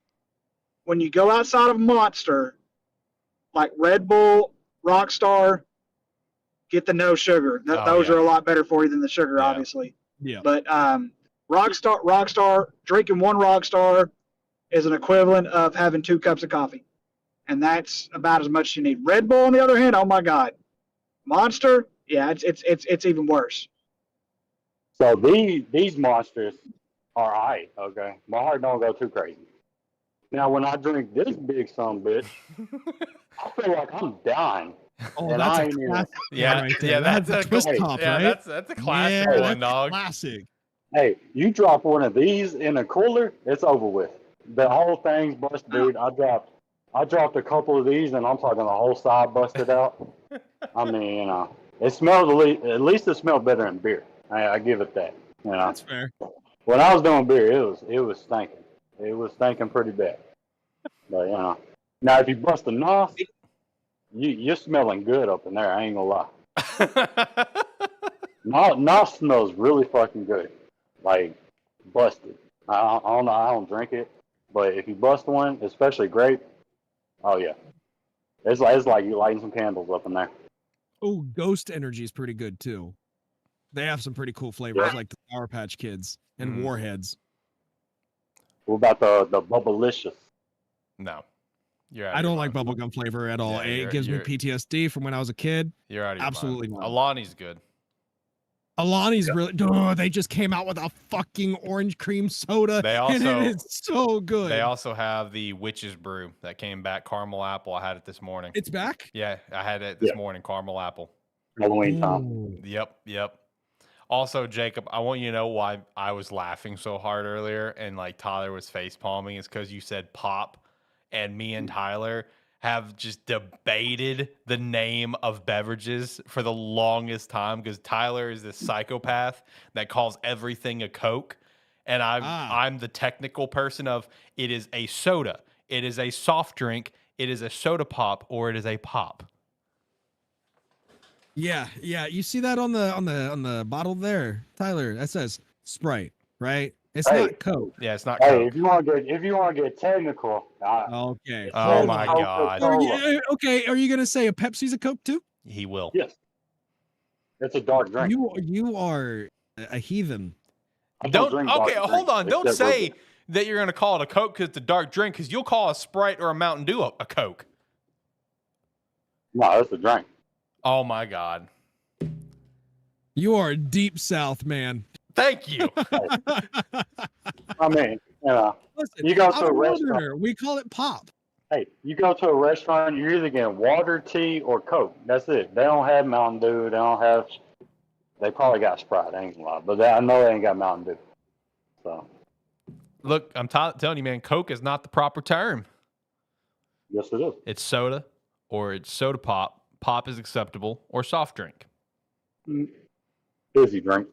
when you go outside of Monster, like Red Bull, Rockstar, get the no sugar. Oh, Those yeah. are a lot better for you than the sugar, Yeah. obviously. Yeah. But Rockstar, drinking one Rockstar is an equivalent of having 2 cups of coffee, and that's about as much as you need. Red Bull, on the other hand, oh my god, Monster, yeah, it's even worse. So these Monsters are alright. Okay, my heart don't go too crazy. Now when I drink this big son bitch, I feel like I'm dying. Oh, And that's I a ain't even- classic. Yeah, right there. yeah, That's a twist hey, top, yeah, right? that's a classic Yeah, one, that's dog. classic. Hey, you drop one of these in a cooler, it's over with. The whole thing's busted, dude. I dropped a couple of these, and I'm talking the whole side busted out. I mean, you know, it smells at least it smelled better than beer. I give it that. You know, That's fair. when I was doing beer, it was stinking. It was stinking pretty bad. But you know, now if you bust a nos, you're smelling good up in there. I ain't gonna lie. Nos smells really fucking good, like busted. I don't know. I don't drink it, but if you bust one, especially grape, oh yeah, it's like you lighting some candles up in there. Oh, Ghost Energy is pretty good too. They have some pretty cool flavors, Yeah. like the Sour Patch Kids and Mm. Warheads. What about the Bubblicious? No, you're out of I your don't like mind. bubblegum flavor at all. Yeah, it you're- gives me you're- PTSD from when I was a kid. You're out of your Absolutely mind. not. Alani's good. Alani's really. Oh, they just came out with a fucking orange cream soda, They and also- it is so good. They also have the Witch's Brew that came back, caramel apple. I had it this morning. It's back. Yeah, I had it this Yeah. morning, caramel apple. Halloween time. Ooh. Yep. Also, Jacob, I want you to know why I was laughing so hard earlier and like Tyler was face palming is because you said pop, and me and Tyler have just debated the name of beverages for the longest time because Tyler is this psychopath that calls everything a Coke, and I'm the technical person of it is a soda, it is a soft drink, it is a soda pop, or it is a pop. Yeah. You see that on the bottle there, Tyler? That says Sprite, right? It's Hey. not Coke. Yeah, it's not Hey, Coke. if you want to get technical, Okay. Oh hold my on. God. Okay. Are you gonna say a Pepsi's a Coke too? He will. yes, it's a dark drink. You are a heathen. I Don't drink dark okay, hold drinks, on. Don't except Red say Bull. that you're gonna call it a Coke because it's a dark drink, because you'll call a Sprite or a Mountain Dew a Coke. No, it's a drink. Oh my God. You are a deep South man. Thank you. I mean, you know, Listen, You go to I'm a restaurant. Northerner. We call it pop. hey, you go to a restaurant, you're either getting water, tea, or Coke. That's it. They don't have Mountain Dew. They probably got Sprite. I ain't gonna lie, but I know they ain't got Mountain Dew. So Look, I'm telling you, man, Coke is not the proper term. yes, it is. It's soda or it's soda pop. Pop is acceptable, or soft drink. Fizzy drink.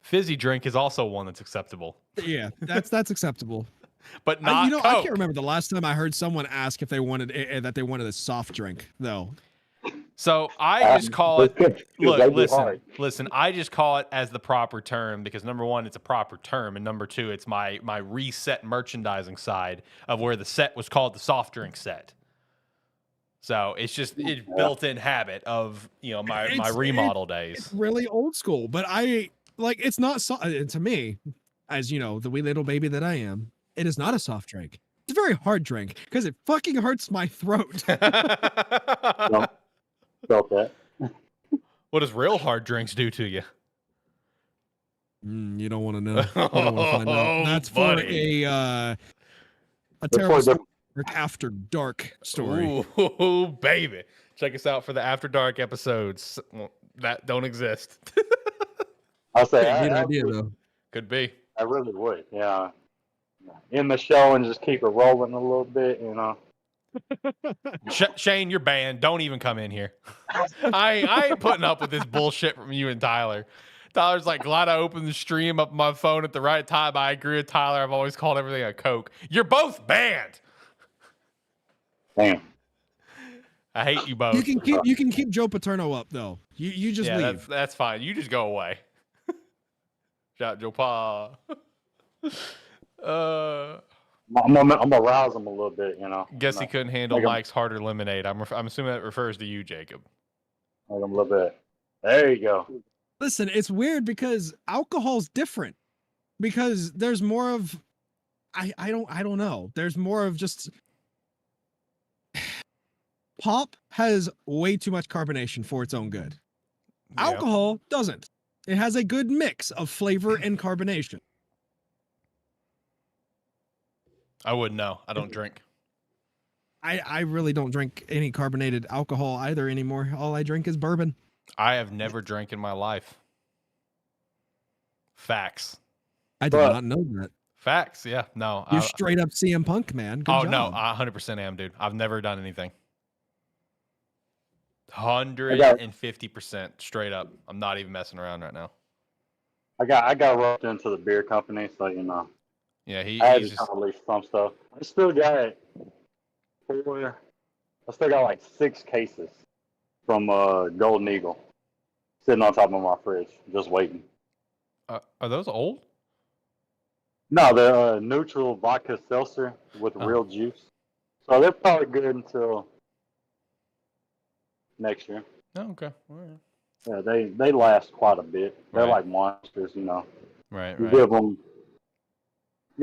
Fizzy drink is also one that's acceptable, Yeah, that's acceptable. but not I Coke. can't remember the last time I heard someone ask if they wanted a soft drink though. So I just call it. They Look, do hard. listen. I just call it as the proper term because number one, it's a proper term, and number two, it's my reset merchandising side of where the set was called the soft drink set. So it's just built-in habit of my remodel days. It's really old school, but it's not to me, as you know, the wee little baby that I am. It is not a soft drink. It's a very hard drink because it fucking hurts my throat. Felt that. What does real hard drinks do to you? You don't want to know. You don't want to find out. That's for buddy. a for terrible the- story, after dark story. Ooh, baby. Check us out for the After Dark episodes that don't exist. I'll say Good I idea though. Could be. I really would. Yeah. In the show and just keep it rolling a little bit, you know. Shane, you're banned. Don't even come in here. I ain't putting up with this bullshit from you and Tyler. Tyler's like, glad I opened the stream up on my phone at the right time. I agree with Tyler. I've always called everything a Coke. You're both banned. Damn. I hate you both. You can keep Joe Paterno up though. You just leave. That's fine. You just go away. Shout out Joe Pa. I'm gonna rouse him a little bit, you know. Guess he couldn't handle Make him- Mike's harder lemonade. I'm assuming that refers to you, Jacob. Make him a little bit. There you go. Listen, it's weird because alcohol's different. Because there's more of I don't know. There's more of just pop has way too much carbonation for its own good. Yeah. Alcohol doesn't. It has a good mix of flavor and carbonation. I wouldn't know. I don't drink. I really don't drink any carbonated alcohol either anymore. All I drink is bourbon. I have never drank in my life. Facts. I did But- not know that. Facts. Yeah. No. You're straight up CM Punk, man. Good Oh job. no, I 100% am, dude. I've never done anything. 150% straight up. I'm not even messing around right now. I got roped into the beer company, so you know. Yeah, I had he's to just release some stuff. I still got like 6 cases from Golden Eagle sitting on top of my fridge, just waiting. are those old? No, they're neutral vodka seltzer with Oh. real juice. So they're probably good until next year. Oh, okay. All right. Yeah, they last quite a bit. They're Right. like monsters, you know. Right, You right. give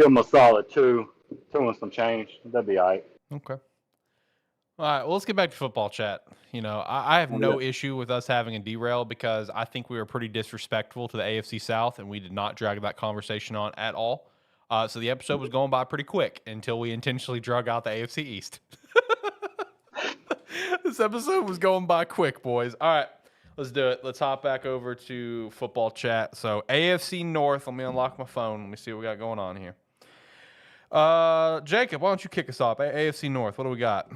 them a solid two and some change. That'd be all right. Okay. All right. Well, let's get back to football chat. You know, I have no issue with us having a derail because I think we were pretty disrespectful to the AFC South, and we did not drag that conversation on at all. So the episode was going by pretty quick until we intentionally drug out the AFC East. This episode was going by quick, boys. All right. Let's do it. Let's hop back over to football chat. So AFC North. Let me unlock my phone. Let me see what we got going on here. Jacob, why don't you kick us off? AFC North. What do we got?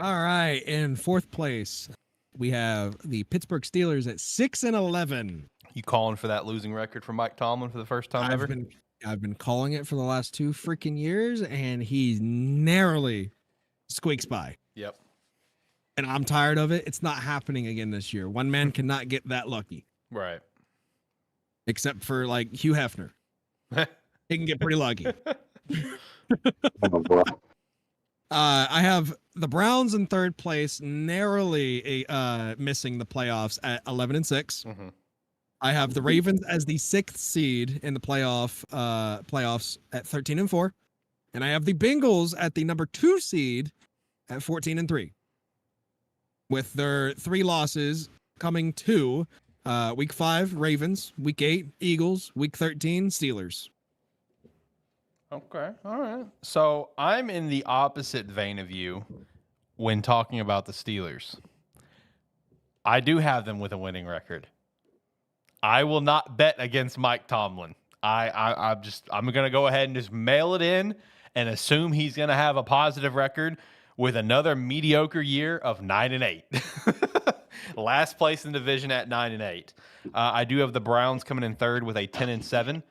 All right, in fourth place, we have the Pittsburgh Steelers at 6-11. You calling for that losing record for Mike Tomlin for the first time ever? I've been calling it for the last 2 freaking years, and he narrowly squeaks by. Yep. And I'm tired of it. It's not happening again this year. One man cannot get that lucky, Right. except for like Hugh Hefner. He can get pretty lucky. Oh, boy. I have the Browns in third place, narrowly missing the playoffs at 11-6. Mhm. I have the Ravens as the 6th seed in the playoffs at 13-4, and I have the Bengals at the number 2 seed at 14-3, with their 3 losses coming to week 5 Ravens, week 8 Eagles, week 13 Steelers. Okay. All right. So I'm in the opposite vein of you when talking about the Steelers. I do have them with a winning record. I will not bet against Mike Tomlin. I'm gonna go ahead and just mail it in and assume he's gonna have a positive record with another mediocre year of 9-8. Last place in the division at 9-8. I do have the Browns coming in third with a 10-7.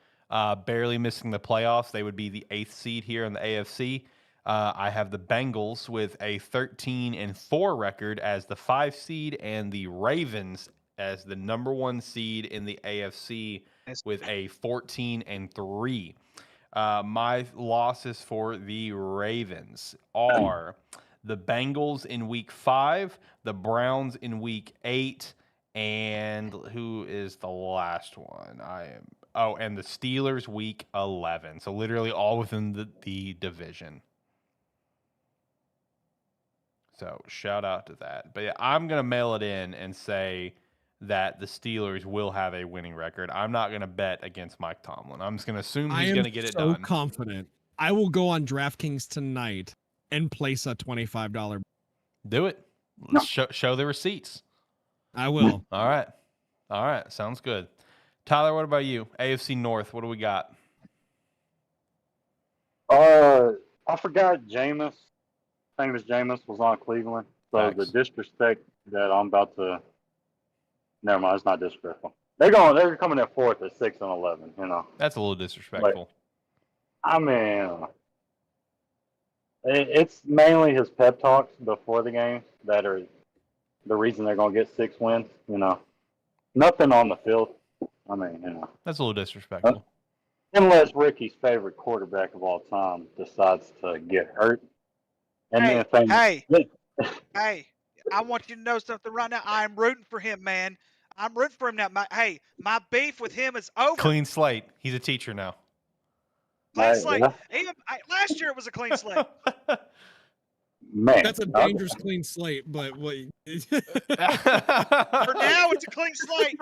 Barely missing the playoffs. They would be the 8th seed here in the AFC. I have the Bengals with a 13-4 record as the 5 seed, and the Ravens as the number 1 seed in the AFC with a 14-3. My losses for the Ravens are the Bengals in week 5, the Browns in week 8, and who is the last one? And the Steelers week 11. So literally all within the division. So shout out to that. But yeah, I'm going to mail it in and say that the Steelers will have a winning record. I'm not going to bet against Mike Tomlin. I'm just going to assume I he's am going to get it so done. confident. I will go on DraftKings tonight and place a $25. Do it. Let's show the receipts. I will. All right. Sounds good. Tyler, what about you? AFC North, what do we got? I forgot Jameis. Famous Jameis was on Cleveland. So Facts. the disrespect that I'm about to. Never mind, it's not disrespectful. They're coming at fourth at 6-11. You know. That's a little disrespectful. I mean, it's mainly his pep talks before the game that are the reason they're going to get 6 wins. You know, nothing on the field. I mean, you know, That's a little disrespectful. unless Ricky's favorite quarterback of all time decides to get hurt, and Hey, then hey, I want you to know something right now. I'm rooting for him, man. I'm rooting for him now. My beef with him is over. Clean slate. He's a teacher now. Clean Right, slate. yeah. Even last year it was a clean slate. Man, That's a dangerous clean slate, but what? For now, it's a clean slate.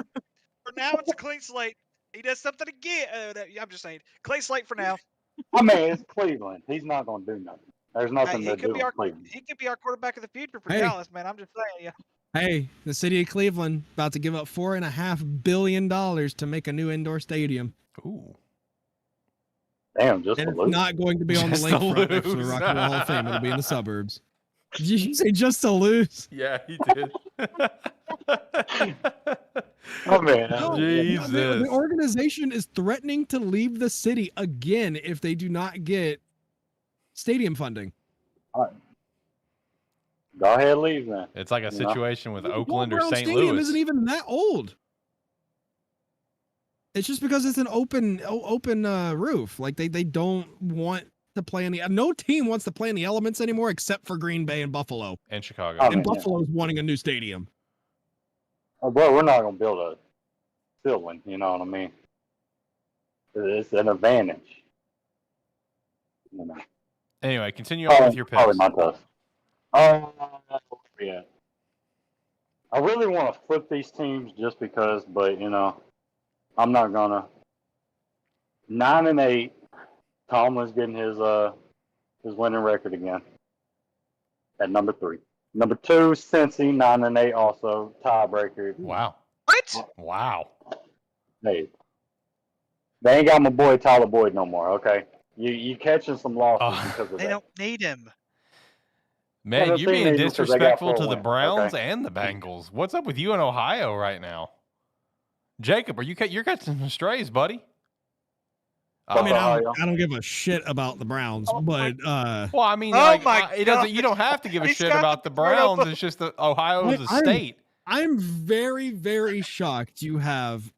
For now, it's a clean slate. He does something again. I'm just saying, clean slate for now. I mean, it's Cleveland. He's not going to do nothing. There's nothing He to could do be in our Cleveland. he could be our quarterback of the future for Hey. Dallas, man. I'm just saying, yeah. Hey, the city of Cleveland about to give up $4.5 billion to make a new indoor stadium, Ooh. Damn, just and a it's lose. not going to be on the Just to lakefront next to the lose. Rock and Roll Hall of Fame. It'll be in the suburbs. Did you say just to lose? Yeah, he did. Oh man, No, Jesus. the organization is threatening to leave the city again if they do not get stadium funding. go ahead, leave then. It's like a You know? situation with The Oakland or Brown St. Stadium Louis. isn't even that old. It's just because it's an open roof. Like they don't want to play in the. No team wants to play in the elements anymore except for Green Bay and Buffalo. And Chicago. Oh, And man, Buffalo's wanting a new stadium. Oh, bro, we're not gonna build a ceiling. You know what I mean? It's an advantage. You know. Anyway, continue on with your picks. Probably not us. Yeah. I really want to flip these teams just because, but you know, I'm not gonna. 9-8. Tomlin's getting his winning record again at number 3. Number 2, Cincy, 9-8, also tiebreaker. Wow. What? Wow. Hey, they ain't got my boy Tyler Boyd no more. Okay, you catching some losses because of They that. don't need him. Man, Well, you're the thing being is, because they got disrespectful 4 to the wins, Browns okay? and the Bengals. What's up with you in Ohio right now? Jacob, you're catching some strays, buddy? I mean, I Ohio. don't give a shit about the Browns, but Well, I mean, Oh like, my it doesn't. God. You don't have to give a He's shit got about the the Browns. Bravo. It's just that Ohio is a I'm- state. I'm very, very shocked you have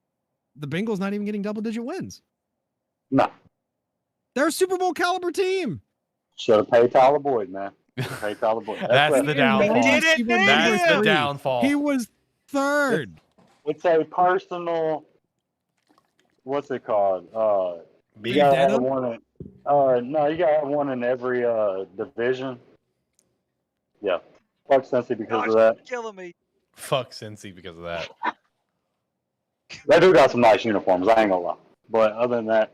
the Bengals not even getting double-digit wins. No, They're a Super Bowl caliber team. should have paid Tyler Boyd, man. Should've paid Tyler Boyd. That's what- the They downfall. didn't need That's the him. downfall. He was third. It's a personal. What's it called? You Beef. gotta have Vendetta? one. No, you gotta have one in every division. Yeah, fuck Cincy because Gosh, of that. you're killing me. Fuck Cincy because of that. They do got some nice uniforms. I ain't gonna lie. But other than that,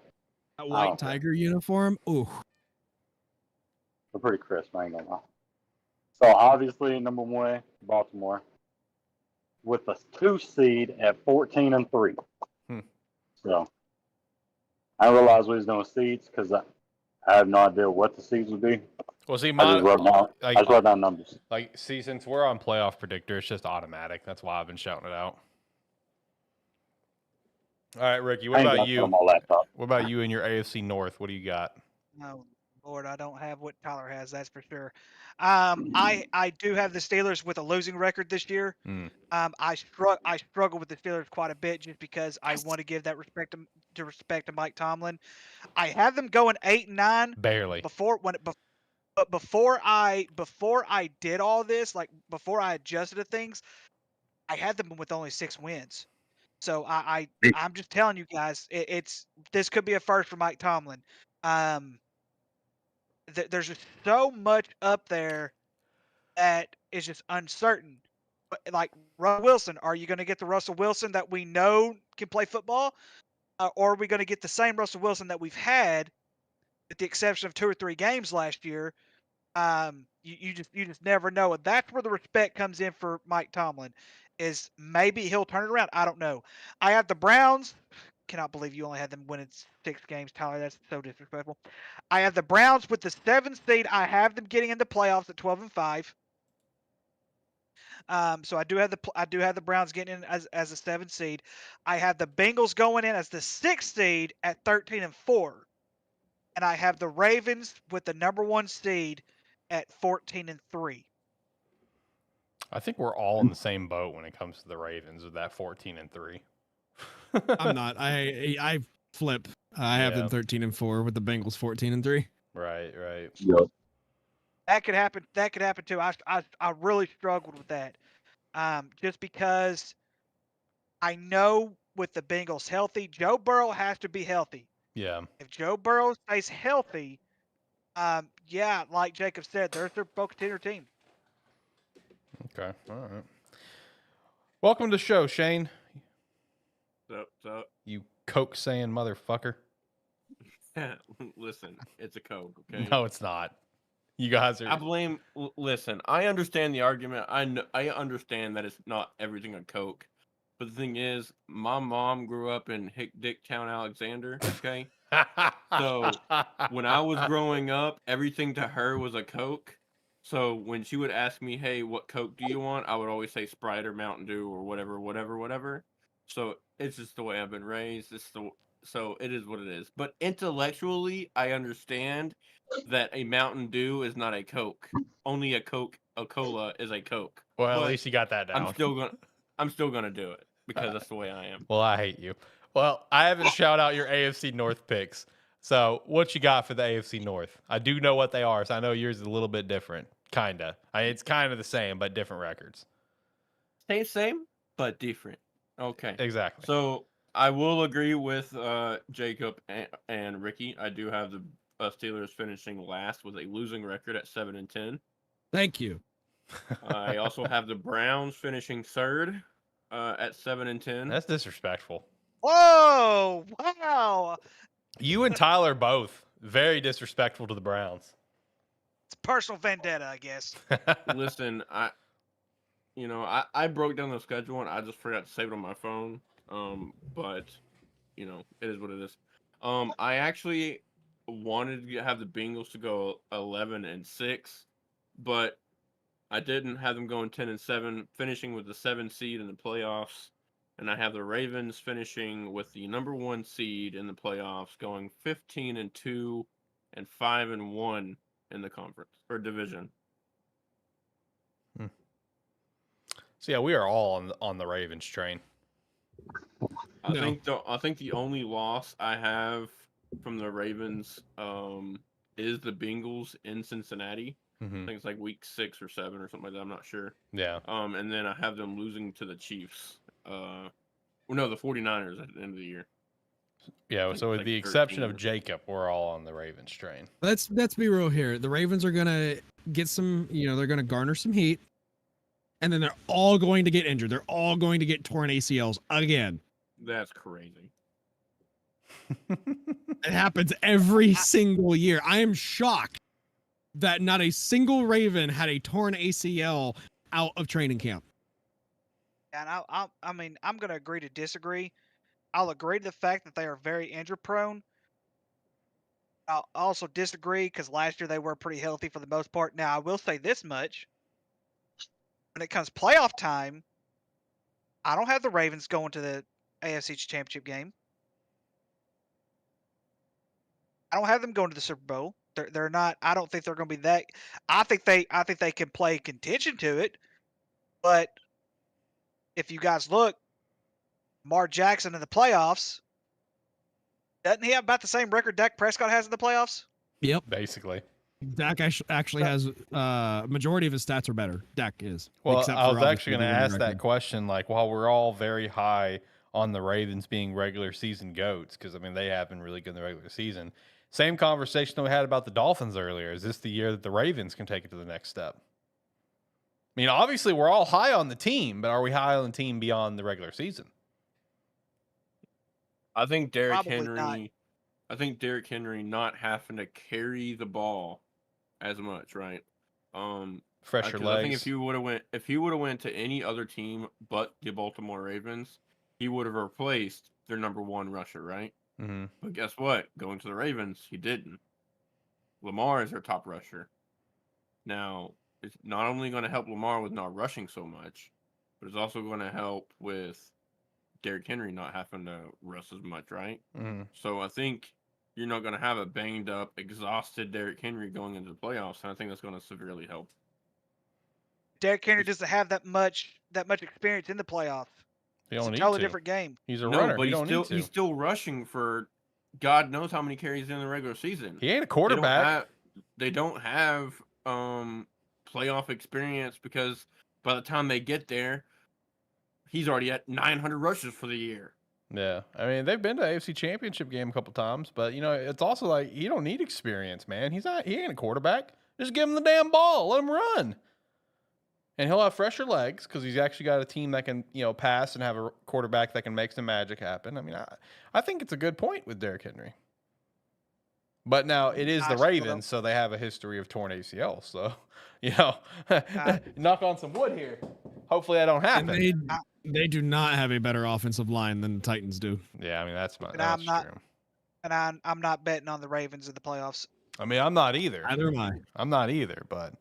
That white Oh. tiger uniform. Ooh. they're pretty crisp. I ain't gonna lie. So obviously, number 1, Baltimore, with a 2 seed at 14-3. Hmm. So I realized we was doing seeds because I have no idea what the seeds would be. Well, see, I just wrote down. I just wrote down numbers. see, since we're on playoff predictor, it's just automatic. That's why I've been shouting it out. All right, Ricky, I what ain't about gonna put you? on my laptop. What about you in your AFC North? What do you got? No, Lord, I don't have what Tyler has. That's for sure. I do have the Steelers with a losing record this year. Hmm. I struggle with the Steelers quite a bit just because I want to give that respect to Mike Tomlin. I have them going 8-9 Barely. before I did all this, like before I adjusted to things, I had them with only 6 wins. So I'm just telling you guys, this could be a first for Mike Tomlin. There's just so much up there that is just uncertain. like Russell Wilson, are you going to get the Russell Wilson that we know can play football, or are we going to get the same Russell Wilson that we've had, with the exception of 2 or 3 games last year? You just never know, and that's where the respect comes in for Mike Tomlin. Is maybe he'll turn it around. I don't know. I have the Browns. Cannot believe you only had them winning 6 games, Tyler. That's so disrespectful. I have the Browns with the 7th seed. I have them getting into playoffs at 12-5. So I do have the Browns getting in as a 7th seed. I have the Bengals going in as the 6th seed at 13-4, and I have the Ravens with the number 1 seed at 14-3. I think we're all in the same boat when it comes to the Ravens with that 14-3. I'm not. I flip. I have them 13-4 with the Bengals 14-3. Right. Yep. That could happen. That could happen too. I really struggled with that, just because I know with the Bengals healthy, Joe Burrow has to be healthy. Yeah. If Joe Burrow stays healthy, yeah, like Jacob said, there's their Bo-Contender team. Okay. All right. Welcome to the show, Shane. What's up? You Coke saying motherfucker. Listen, it's a Coke, okay? No, it's not. You guys are. I blame. Listen, I understand the argument. I understand that it's not everything a Coke, but the thing is, my mom grew up in Hick Dick Town, Alexander. Okay, so when I was growing up, everything to her was a Coke. So when she would ask me, "Hey, what Coke do you want?" I would always say Sprite or Mountain Dew or whatever. So it's just the way I've been raised. So it is what it is. But intellectually, I understand that a Mountain Dew is not a Coke. Only a Cola is a Coke. Well, at But least you got that down. I'm still gonna do it because that's the way I am. Well, I hate you. Well, I haven't shout out your AFC North picks. So what you got for the AFC North? I do know what they are, so I know yours is a little bit different. Kinda. It's kind of the same, but different records. Same, but different. Okay. Exactly. So I will agree with Jacob and Ricky. I do have the Steelers finishing last with a losing record at 7-10. Thank you. I also have the Browns finishing third at 7-10. That's disrespectful. Whoa! Wow! You and Tyler both very disrespectful to the Browns. It's personal vendetta, I guess. Listen, I broke down the schedule and I just forgot to save it on my phone. But it is what it is. I actually wanted to have the Bengals to go 11-6, but I didn't have them going 10-7, finishing with the 7th seed in the playoffs. And I have the Ravens finishing with the number 1 seed in the playoffs, going 15-2 and 5-1 in the conference or division. So yeah, we are all on the Ravens train. I think the only loss I have from the Ravens is the Bengals in Cincinnati. I think it's like week 6 or 7 or something like that. I'm not sure. Yeah. And then I have them losing to the Chiefs. The 49ers at the end of the year. Yeah, so with the exception of Jacob, we're all on the Ravens train. Let's be real here. The Ravens are gonna get some, they're gonna garner some heat, and then they're all going to get injured. They're all going to get torn ACLs again. That's crazy. It happens every single year. I am shocked that not a single Raven had a torn ACL out of training camp. And I'm going to agree to disagree. I'll agree to the fact that they are very injury prone. I'll also disagree because last year they were pretty healthy for the most part. Now, I will say this much. When it comes playoff time, I don't have the Ravens going to the AFC Championship game. I don't have them going to the Super Bowl. They're not. I don't think they're going to be that. I think they can play contention to it. But if you guys look, Lamar Jackson in the playoffs, doesn't he have about the same record Dak Prescott has in the playoffs? Yep. Basically. Dak actually has majority of his stats are better. Dak is. Well, I was actually going to ask that question. Like, while we're all very high on the Ravens being regular season goats, because they have been really good in the regular season. Same conversation that we had about the Dolphins earlier. Is this the year that the Ravens can take it to the next step? mean, obviously we're all high on the team, but are we high on the team beyond the regular season? I think Derrick Probably not. Henry. I think Derrick Henry not having to carry the ball as much, right? Fresher 'cause legs. I think if he would have went to any other team but the Baltimore Ravens, he would have replaced their number one rusher, right? Mm-hmm. But guess what? Going to the Ravens, he didn't. Lamar is their top rusher. Now, it's not only going to help Lamar with not rushing so much, but it's also going to help with Derrick Henry not having to rush as much, right? Mm-hmm. So I think you're not going to have a banged up, exhausted Derrick Henry going into the playoffs, and I think that's going to severely help. Derrick Henry doesn't have that much experience in the playoff. You It's don't a need totally to. different game. He's a No, runner. but He don't need to. he's still rushing for God knows how many carries in the regular season. He ain't a quarterback. They don't have playoff experience because by the time they get there, he's already at 900 rushes for the year. Yeah, I mean they've been to AFC Championship game a couple times, but you know it's also like he don't need experience, man. He ain't a quarterback. Just give him the damn ball, let him run, and he'll have fresher legs because he's actually got a team that can pass and have a quarterback that can make some magic happen. I mean, I think it's a good point with Derrick Henry. But now it is the Ravens, so they have a history of torn ACL. So, knock on some wood here. Hopefully that don't happen. And they do not have a better offensive line than the Titans do. Yeah, I mean that's And true. And I'm not betting on the Ravens in the playoffs. I mean, I'm not either. Neither am I. I'm not either, but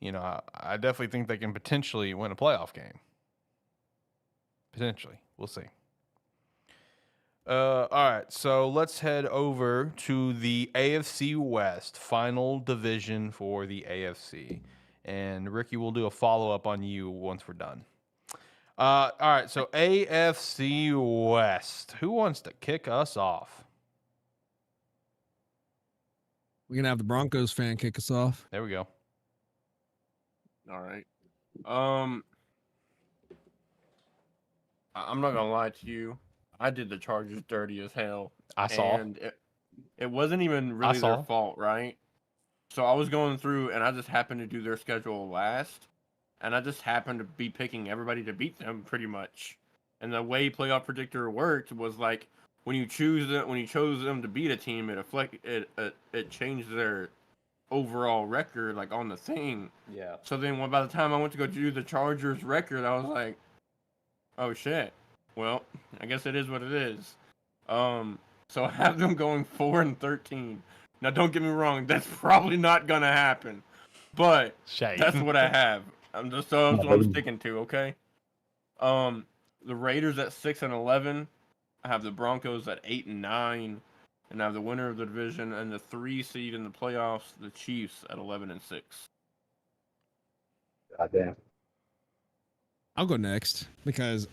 I definitely think they can potentially win a playoff game. Potentially, we'll see. All right, so let's head over to the AFC West, final division for the AFC. And Ricky, we'll do a follow-up on you once we're done. All right, so AFC West. Who wants to kick us off? We're going to have the Broncos fan kick us off. There we go. All right. I'm not going to lie to you. I did the Chargers dirty as hell. I saw. And it wasn't even really their fault, right? So I was going through, and I just happened to do their schedule last, and I just happened to be picking everybody to beat them pretty much. And the way Playoff Predictor worked was like when you chose them to beat a team, it changed their overall record like on the thing. Yeah. So then by the time I went to go do the Chargers record, I was like, oh shit. Well, I guess it is what it is. So I have them going 4-13. Now, don't get me wrong, that's probably not gonna happen, but that's what I have. That's what I'm sticking to. Okay. The Raiders at 6-11. I have the Broncos at 8-9, and I have the winner of the division and the 3 seed in the playoffs, the Chiefs at 11-6. Goddamn. I'll go next because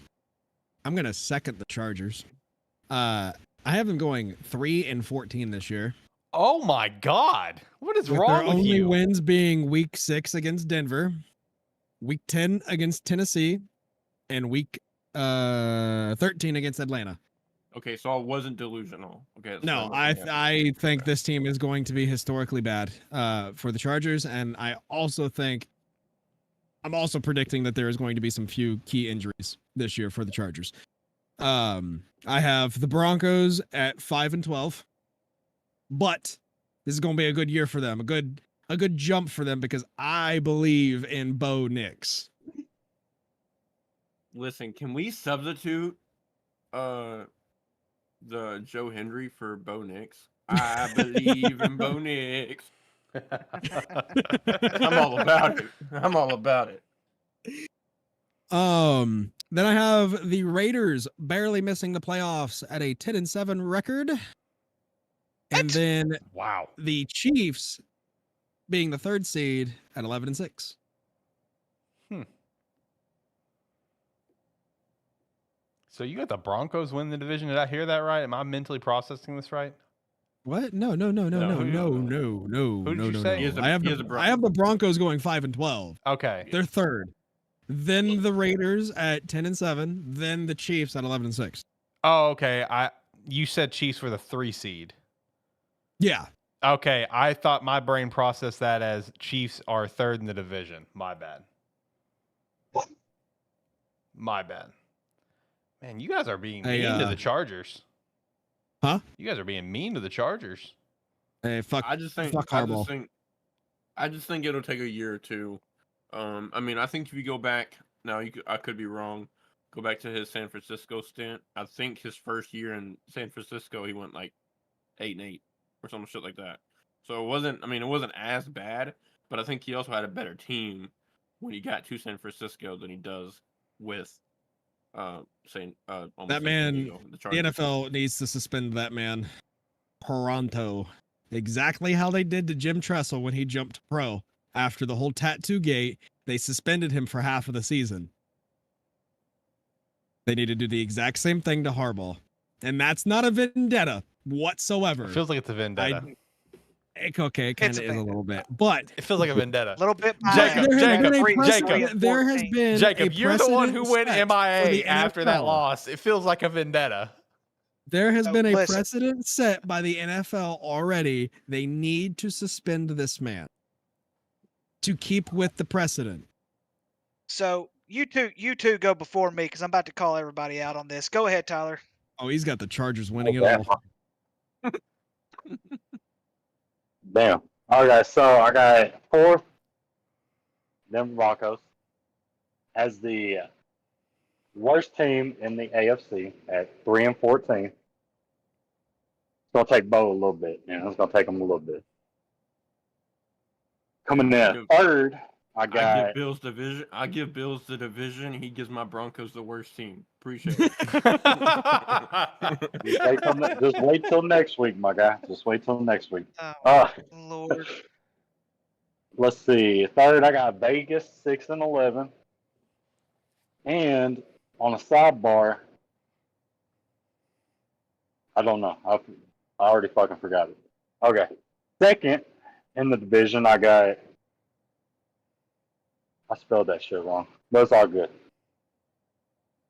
I'm going to second the Chargers. I have them going 3-14 this year. Oh my God! What is wrong their with only you? wins being Week 6 against Denver, Week 10 against Tennessee, and Week 13 against Atlanta. Okay, so I wasn't delusional. Okay. No, I think this team is going to be historically bad for the Chargers, and I'm also predicting that there is going to be some few key injuries this year for the Chargers. I have the Broncos at 5-12, but this is going to be a good year for them, a good jump for them because I believe in Bo Nix. Listen, can we substitute the Joe Henry for Bo Nix? I believe in Bo Nix. I'm all about it. Then I have the Raiders barely missing the playoffs at a 10-7 record. And then the Chiefs being the 3rd seed at 11-6. So you got the Broncos win the division. Did I hear that right? Am I mentally processing this right? What? No. Who did you say? I have the Broncos going 5-12. Okay. They're 3rd. Then the Raiders at 10-7. Then the Chiefs at 11-6. Oh, okay. You said Chiefs were the 3 seed. Yeah. Okay. I thought my brain processed that as Chiefs are 3rd in the division. My bad. My bad. Man, you guys are being Hey, mean to the Chargers. Huh? You guys are being mean to the Chargers. Hey, fuck Harbaugh. I just think it'll take a year or two. I mean, I think if you go back now, I could be wrong. Go back to his San Francisco stint. I think his first year in San Francisco, he went like 8-8 or some shit like that. So it wasn't. I mean, it wasn't as bad, but I think he also had a better team when he got to San Francisco than he does with that man. The NFL needs to suspend that man pronto. Exactly how they did to Jim Tressel when he jumped pro after the whole tattoo gate. They suspended him for half of the season. They need to do the exact same thing to Harbaugh, and that's not a vendetta whatsoever. It feels like it's a vendetta. Okay, it kind of is a little bit, but it feels like a vendetta. A little bit. Jacob, there has been Jacob, you're the one who went set MIA after that loss. It feels like a vendetta. There has been a precedent set by the NFL already. They need to suspend this man to keep with the precedent. So you two go before me because I'm about to call everybody out on this. Go ahead, Tyler. Oh, he's got the Chargers winning it all. Damn. Okay, so I got 4th Denver Broncos as the worst team in the AFC at 3-14. It's gonna take Bo a little bit. It's gonna take him a little bit. Coming in 3rd, I give Bills division. I give Bills the division. He gives my Broncos the worst team. Appreciate it. Just wait till next week, my guy. Just wait till next week. Oh, Lord. Let's see. 3rd, I got Vegas 6-11. And on a sidebar, I don't know. I already fucking forgot it. Okay. 2nd in the division, I spelled that shit wrong. But it's all good.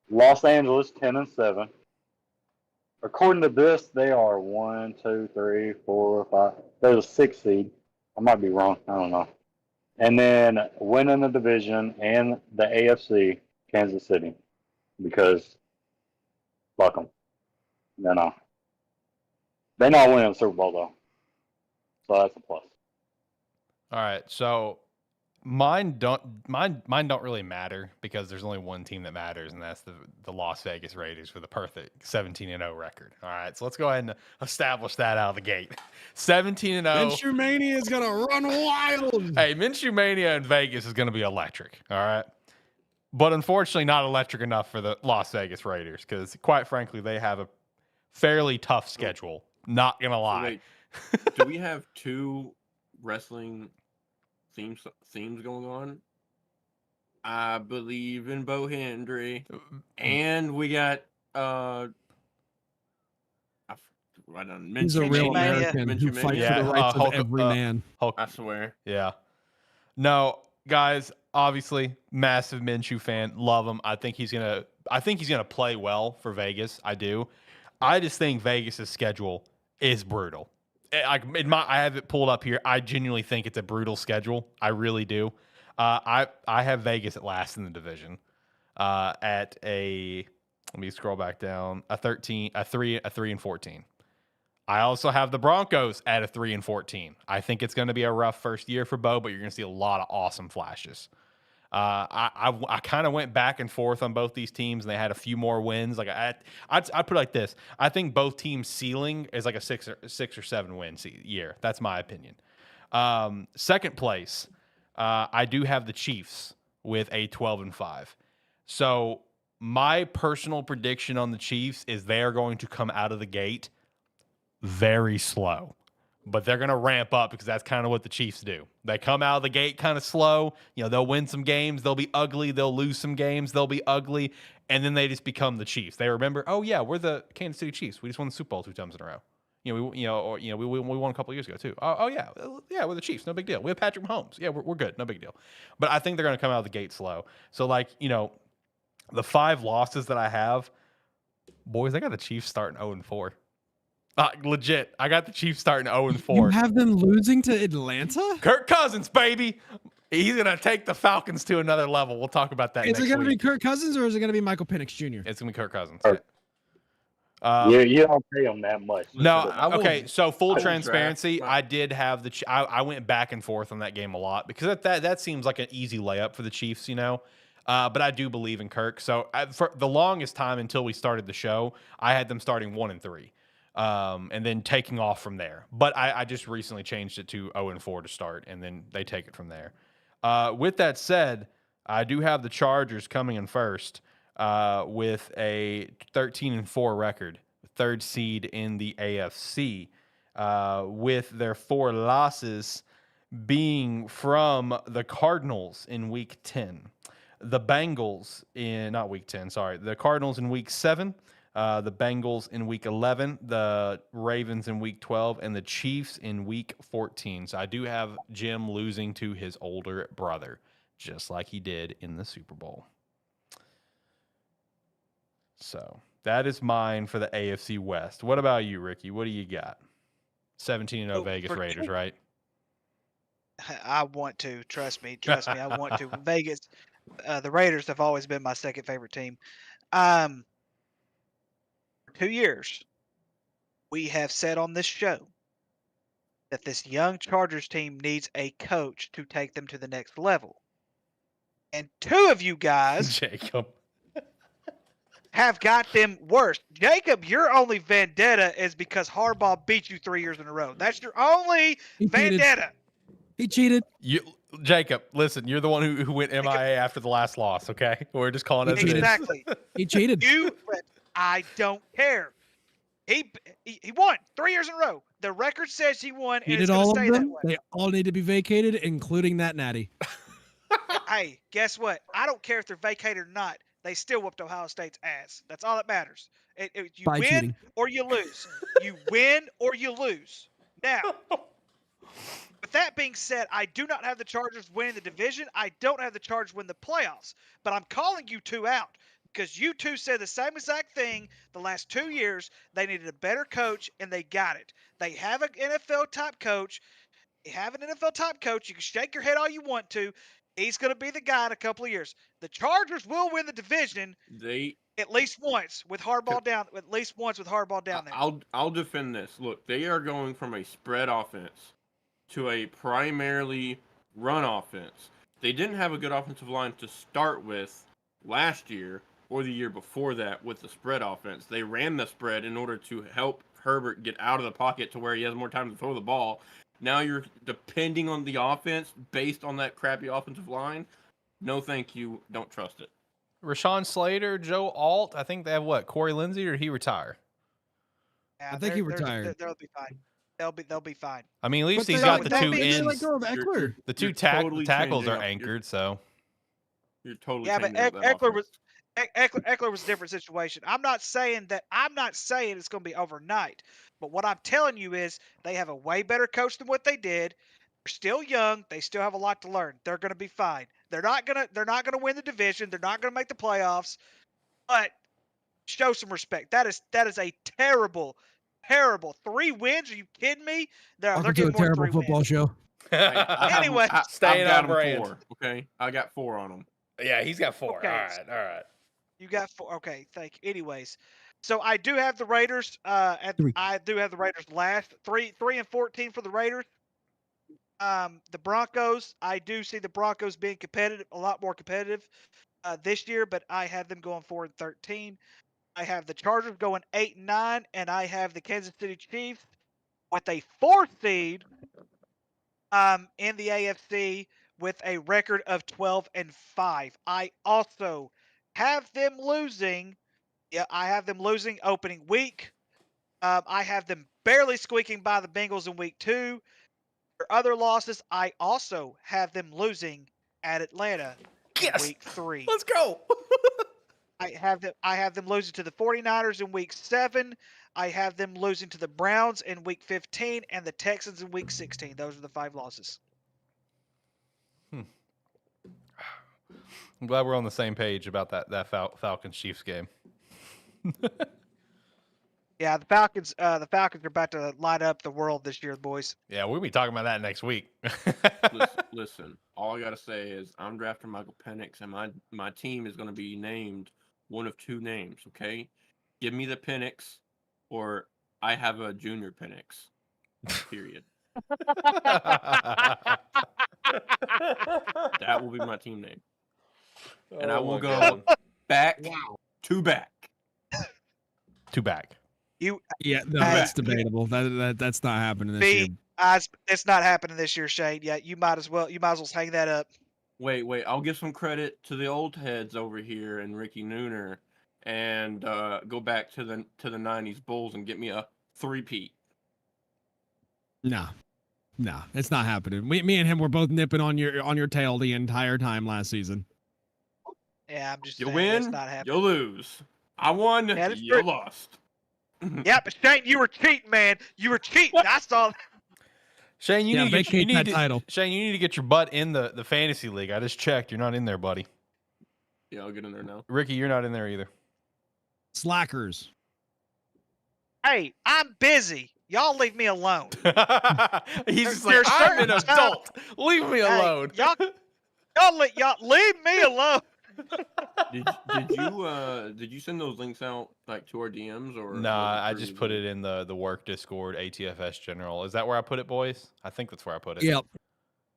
Los Angeles 10-7. According to this, they are 1, 2, 3, 4, 5. They're the 6th seed. I might be wrong. I don't know. And then winning the division and the AFC, Kansas City, because fuck them. They're not winning the Super Bowl though, so that's a plus. All right, so mine don't really matter because there's only one team that matters, and that's the Las Vegas Raiders with a perfect 17-0 record. All right, so let's go ahead and establish that out of the gate. 17-0. Minshew Mania is gonna run wild. Hey, Minshew Mania in Vegas is gonna be electric. All right, but unfortunately not electric enough for the Las Vegas Raiders because, quite frankly, they have a fairly tough schedule. Not gonna lie. Wait, do we have 2 wrestling themes going on? I believe in Bo Hendry, and we got he's a real American who fights for the rights of every man. Hulk, I swear. Yeah. No, guys. Obviously, massive Minshew fan. Love him. I think he's gonna play well for Vegas. I do. I just think Vegas' schedule is brutal. I have it pulled up here. I genuinely think it's a brutal schedule. I really do. I have Vegas at last in the division. Let me scroll back down. A 3-14. I also have the Broncos at a 3-14. I think it's going to be a rough first year for Bo, but you're going to see a lot of awesome flashes. I kind of went back and forth on both these teams, and they had a few more wins. Like I put it like this: I think both teams' ceiling is like a 6 or 7 win year. That's my opinion. Second place, I do have the Chiefs with a 12-5. So my personal prediction on the Chiefs is they are going to come out of the gate very slow. But they're going to ramp up because that's kind of what the Chiefs do. They come out of the gate kind of slow. They'll win some games. They'll be ugly. They'll lose some games. They'll be ugly. And then they just become the Chiefs. They remember, oh, yeah, we're the Kansas City Chiefs. We just won the Super Bowl 2 times in a row. We won a couple years ago, too. Oh, yeah. Yeah, we're the Chiefs. No big deal. We have Patrick Mahomes. Yeah, we're good. No big deal. But I think they're going to come out of the gate slow. So, the 5 losses that I have, boys, I got the Chiefs starting 0-4. Legit, I got the Chiefs starting 0-4. You have them losing to Atlanta? Kirk Cousins, baby. He's going to take the Falcons to another level. We'll talk about that Is next it going to be week. Kirk Cousins or is it going to be Michael Penix Jr.? It's going to be Kirk Cousins. Kirk. You don't pay them that much. No, Listen, I will- okay. So full I will transparency, draft I did have the. I went back and forth on that game a lot because that seems like an easy layup for the Chiefs, you know. But I do believe in Kirk. So for the longest time until we started the show, I had them starting 1-3, and then taking off from there. But I just recently changed it to 0-4 to start, and then they take it from there. With that said, I do have the Chargers coming in first with a 13-4 record, third seed in the AFC, with their 4 losses being from the Cardinals in Week 10, the Bengals in not Week 10, sorry, the Cardinals in Week 7, the Bengals in Week 11, the Ravens in Week 12, and the Chiefs in Week 14. So I do have Jim losing to his older brother, just like he did in the Super Bowl. So that is mine for the AFC West. What about you, Ricky? What do you got? 17-0 Vegas Raiders, right? I want to. Trust me. I want to. Vegas, the Raiders have always been my second favorite team. For 2 years, we have said on this show that this young Chargers team needs a coach to take them to the next level. And 2 of you guys Jacob have got them worse. Jacob, your only vendetta is because Harbaugh beat you 3 years in a row. That's your only vendetta. He cheated. Jacob, listen, you're the one who went MIA after the last loss, okay? We're just calling it Exactly. He cheated. I don't care. He won 3 years in a row. The record says he won, and it's going to stay that way. They all need to be vacated, including that natty. Hey, guess what? I don't care if they're vacated or not. They still whooped Ohio State's ass. That's all that matters. You By win cheating. or you lose. You win or you lose. Now, with that being said, I do not have the Chargers winning the division. I don't have the Chargers win the playoffs. But I'm calling you 2 out because you 2 said the same exact thing the last 2 years. They needed a better coach, and they got it. They have an NFL-type coach. You have an NFL-type coach. You can shake your head all you want to. He's going to be the guy in a couple of years. The Chargers will win the division at least once with Harbaugh down. At least once with Harbaugh down there. I'll defend this. Look, they are going from a spread offense to a primarily run offense. They didn't have a good offensive line to start with last year or the year before that with the spread offense. They ran the spread in order to help Herbert get out of the pocket to where he has more time to throw the ball. Now you're depending on the offense based on that crappy offensive line. No, thank you. Don't trust it. Rashawn Slater, Joe Alt. I think they have what? Corey Lindsey, or did he retire? Yeah, I think he retired. They'll be fine. They'll be fine. I mean, at least But he's they- got the that 2 means they let ends. go of Eckler. The 2 You're totally tackles changing are up. anchored, so. You're totally Yeah, but changing up that Eckler offense. Eckler was a different situation. I'm not saying it's going to be overnight, but what I'm telling you is they have a way better coach than what they did. They're still young. They still have a lot to learn. They're going to be fine. They're not going to win the division. They're not going to make the playoffs. But show some respect. That is a terrible 3 wins. Are you kidding me? They're Welcome to a getting more than terrible 3 football wins. show. Anyway, stay in I've got our 'em brand. 4, okay? I got 4 on them. Yeah, he's got 4. Okay. All right. You got 4. Okay, thank you. Anyways, so I do have the Raiders. Three. I do have the Raiders last 3-14 for the Raiders. The Broncos. I do see the Broncos being competitive, a lot more competitive this year, but I have them going 4-13. I have the Chargers going 8-9, and I have the Kansas City Chiefs with a 4th seed in the AFC with a record of 12-5. I also have them losing. Yeah, I have them losing opening week. I have them barely squeaking by the Bengals in week 2. For other losses, I also have them losing at Atlanta in week 3. Let's go. I have them losing to the 49ers in week 7. I have them losing to the Browns in week 15 and the Texans in week 16. Those are the 5 losses. I'm glad we're on the same page about that Falcons Chiefs game. Yeah, the Falcons. The Falcons are about to light up the world this year, boys. Yeah, we'll be talking about that next week. Listen, all I gotta say is I'm drafting Michael Penix, and my team is gonna be named one of two names. Okay, give me the Penix, or I have a junior Penix. Period. That will be my team name, and I Oh will my go God. back to back. Two back. You Yeah, no, Hey, that's debatable. That's not happening this year. it's not happening this year, Shane. Yeah, you might as well hang that up. Wait, I'll give some credit to the old heads over here and Ricky Nooner, and go back to the '90s Bulls and get me a three-peat. No, it's not happening. Me and him were both nipping on your tail the entire time last season. Yeah, I'm just You saying, win, it's not happening. you lose. I won, Yeah, that's you true. lost. Yeah, but Shane, you were cheating, man. You were cheating. I saw. Shane, you need to vacate that get, title. Shane, you need to get your butt in the fantasy league. I just checked. You're not in there, buddy. Yeah, I'll get in there now. Ricky, you're not in there either. Slackers. Hey, I'm busy. Y'all leave me alone. He's just There's like, I'm an certain adult. Leave me alone. Hey, y'all leave me alone. Did you send those links out like to our DMs or? Nah, I just put it in the work Discord, ATFS General. Is that where I put it, boys? I think that's where I put it. Yep.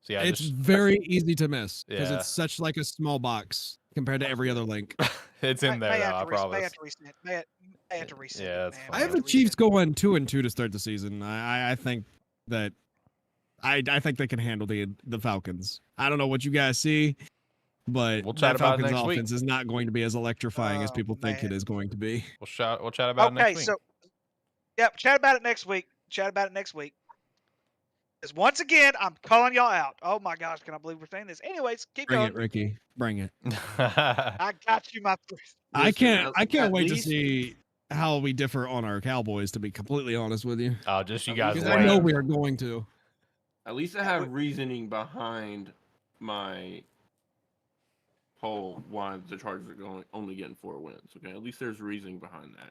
So yeah, It's just, very easy to miss because Yeah. it's such like a small box compared to every other link. it's in there, May though, have I to promise. resend. May have to resend. Yeah, it, that's man. fine. I May have to the Chiefs resend it. going 2-2 to start the season. I think that I think they can handle the Falcons. I don't know what you guys see, but We'll chat that about it Falcons next week. offense is not going to be as electrifying as Oh, people think it man. is going to be. We'll chat about it Okay, next week. so yep, chat about it next week. Because once again, I'm calling y'all out. Oh my gosh, can I believe we're saying this? Anyways, keep Bring going. it, Ricky. Bring it. I got you, my friend. I can't at wait to least- see how we differ on our Cowboys, to be completely honest with you. Oh, just you At guys least Because wait. I know wait. we are going to. At least I have reasoning behind my whole why the Chargers are only getting 4 wins. Okay, at least there's reasoning behind that.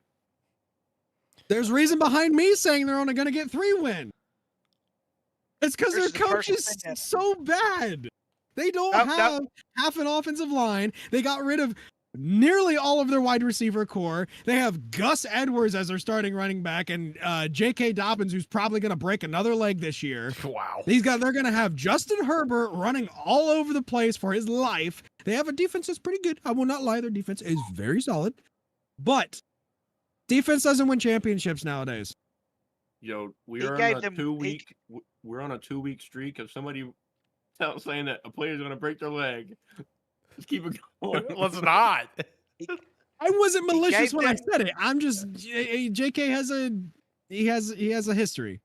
There's reason behind me saying they're only going to get 3 wins. It's because their This is the coach first is opinion. so bad. They don't Nope, have half an offensive line. They got rid of nearly all of their wide receiver core. They have Gus Edwards as their starting running back and J.K. Dobbins, who's probably going to break another leg this year. Wow. They're going to have Justin Herbert running all over the place for his life. They have a defense that's pretty good. I will not lie. Their defense is very solid. But defense doesn't win championships nowadays. Yo, He gave them- we're on a 2-week streak of somebody saying that a player's gonna break their leg. Let's keep it going. Let's not. I wasn't malicious gave when I them- said it. I'm just JK has a history.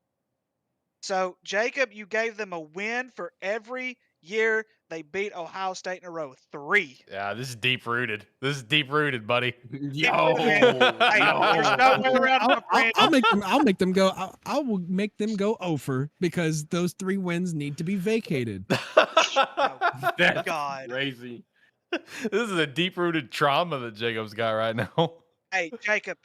So, Jacob, you gave them a win for every year they beat Ohio State in a row. 3. Yeah, this is deep rooted. This is deep rooted, buddy. Yo, Hey, there's no way around it, my friend. I'll make them go. I will make them go over because those 3 wins need to be vacated. That's God. crazy. This is a deep rooted trauma that Jacob's got right now. Hey, Jacob,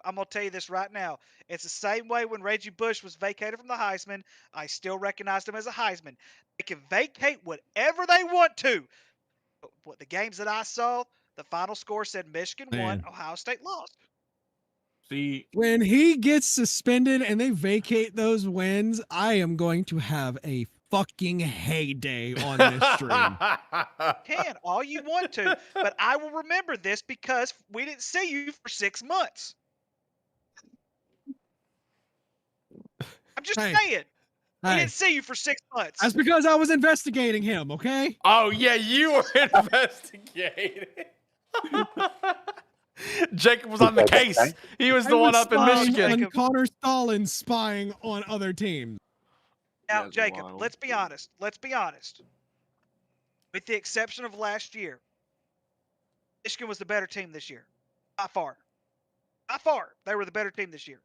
I'm going to tell you this right now. It's the same way when Reggie Bush was vacated from the Heisman. I still recognized him as a Heisman. They can vacate whatever they want to. But what the games that I saw, the final score said Michigan won, Man. Ohio State lost. See, When he gets suspended and they vacate those wins, I am going to have a fucking heyday on this stream. Can all you want to, but I will remember this because we didn't see you for 6 months. I'm just Hey. saying. We Hey, didn't see you for 6 months. that's because I was investigating him, okay? Oh yeah, you were investigating. Jacob was on the case. He was the one up in spying Michigan. on Connor Stalin spying on other teams. Now, That's Jacob, wild. let's be honest. With the exception of last year, Michigan was the better team this year. By far. They were the better team this year.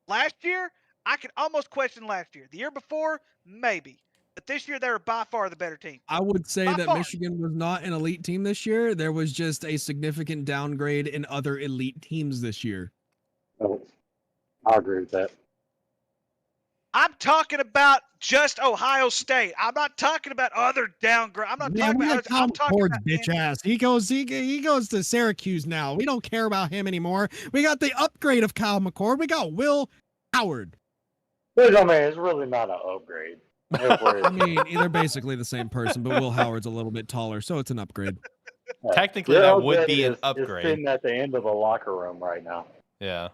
Last year, I could almost question last year. The year before, maybe. But this year, they were by far the better team. I would say By that far. Michigan was not an elite team this year. There was just a significant downgrade in other elite teams this year. I agree with that. I'm talking about just Ohio State. I'm not talking about other downgrade. I'm not Man, talking we about. got Kyle I'm talking McCord's about. bitch ass. He goes to Syracuse now. We don't care about him anymore. We got the upgrade of Kyle McCord. We got Will Howard. Which, I mean, it's really not an upgrade. If we're- I mean, they're basically the same person, but Will Howard's a little bit taller, so it's an upgrade. Technically, Your that would be an is upgrade. sitting at the end of the locker room right now. Yeah.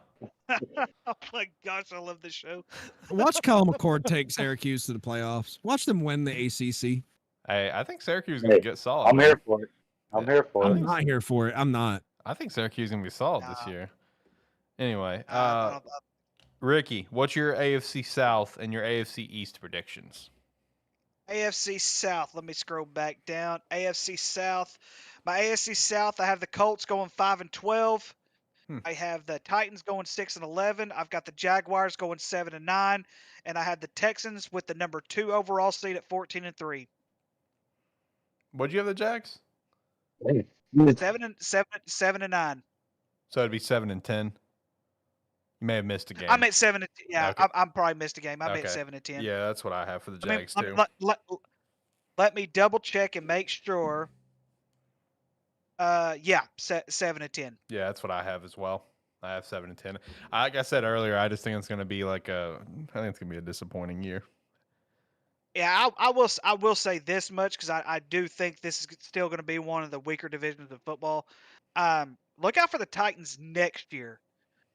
Oh my gosh, I love this show. Watch Kyle McCord take Syracuse to the playoffs. Watch them win the ACC. Hey, I think Syracuse is going to Hey, get solid. I'm man. here for it. I'm here for I'm it. not here for it. I'm not. I think Syracuse is going to be solid this Nah. year. Anyway, I don't- Ricky, what's your AFC South and your AFC East predictions? AFC South. Let me scroll back down. AFC South. My AFC South. I have the Colts going 5-12. I have the Titans going 6-11. I've got the Jaguars going 7-9, and I have the Texans with the number 2 overall seed at 14-3. What'd you have the Jags? 7-9. So it'd be 7-10. You may have missed a game. I meant 7. Yeah, Okay. I'm probably missed a game. I meant Okay. 7-10. Yeah, that's what I have for the I mean, Jags too. let me double check and make sure. Yeah, 7-10. Yeah, that's what I have as well. I have 7-10. Like I said earlier, I just think it's going to be I think it's going to be a disappointing year. Yeah, I will say this much because I do think this is still going to be one of the weaker divisions of football. Look out for the Titans next year.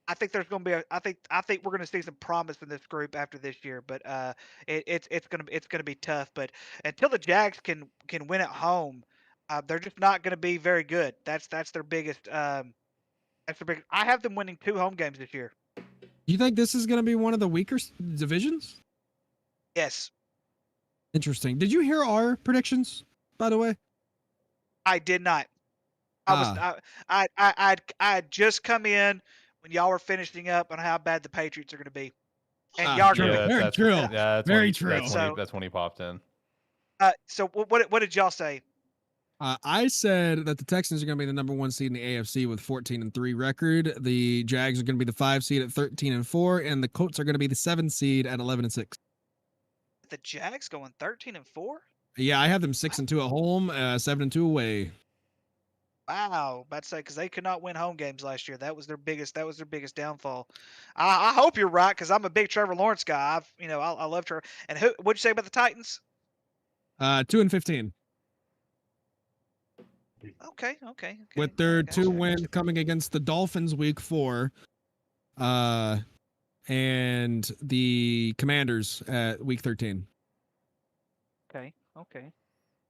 I think there's going to be I think we're going to see some promise in this group after this year, but it's going to be tough. But until the Jags can win at home, they're just not going to be very good. That's their biggest. That's their big. I have them winning 2 home games this year. You think this is going to be one of the weaker divisions? Yes, Interesting. Did you hear our predictions, by the way? I did not. I had just come in when y'all were finishing up on how bad the Patriots are going to be, and y'all are true. going to. Very that's true. Yeah, that's Very when he, true. That's when he popped in. So what did y'all say? I said that the Texans are going to be the number 1 seed in the AFC with 14-3 record. The Jags are going to be the 5 seed at 13-4, and the Colts are going to be the 7 seed at 11-6. The Jags going 13-4? Yeah, I have them 6-2 at home, 7-2 away. Wow, about to say because they could not win home games last year. That was their biggest downfall. I hope you're right because I'm a big Trevor Lawrence guy. I love Trevor. And what'd you say about the Titans? 2-15. Okay. With their Gotcha, 2 gotcha. wins coming against the Dolphins week 4, and the Commanders at week 13. Okay.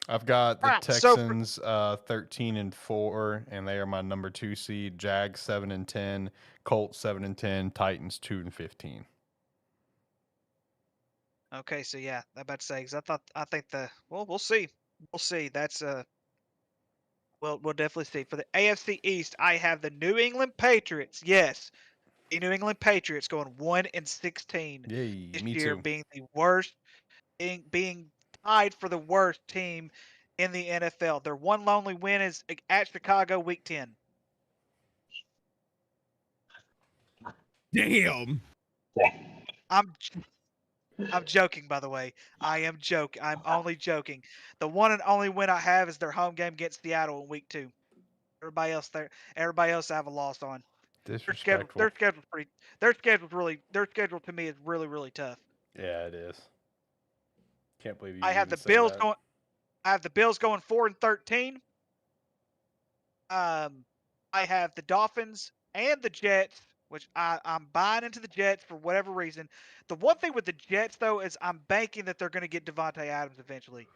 I've got the Alright, so for- Texans 13-4, and they are my number 2 seed. Jags 7-10, Colts 7-10, Titans 2-15. Okay, so yeah, I'm about to say because we'll see. We'll see. That's we'll definitely see. For the AFC East, I have the New England Patriots. Yes, the New England Patriots going 1-16 Yay, this me year, too. being the worst, being tied for the worst team in the NFL. Their one lonely win is at Chicago, Week 10. Damn. I'm joking, by the way. I am joking. I'm only joking. The one and only win I have is their home game against Seattle in Week 2. Everybody else I have a loss on. Disrespectful. Their schedule to me is really, really tough. Yeah, it is. Can't believe you. I have even the said Bills that. going. I have the Bills going 4-13. I have the Dolphins and the Jets, which I'm buying into the Jets for whatever reason. The one thing with the Jets though is I'm banking that they're going to get Devontae Adams eventually.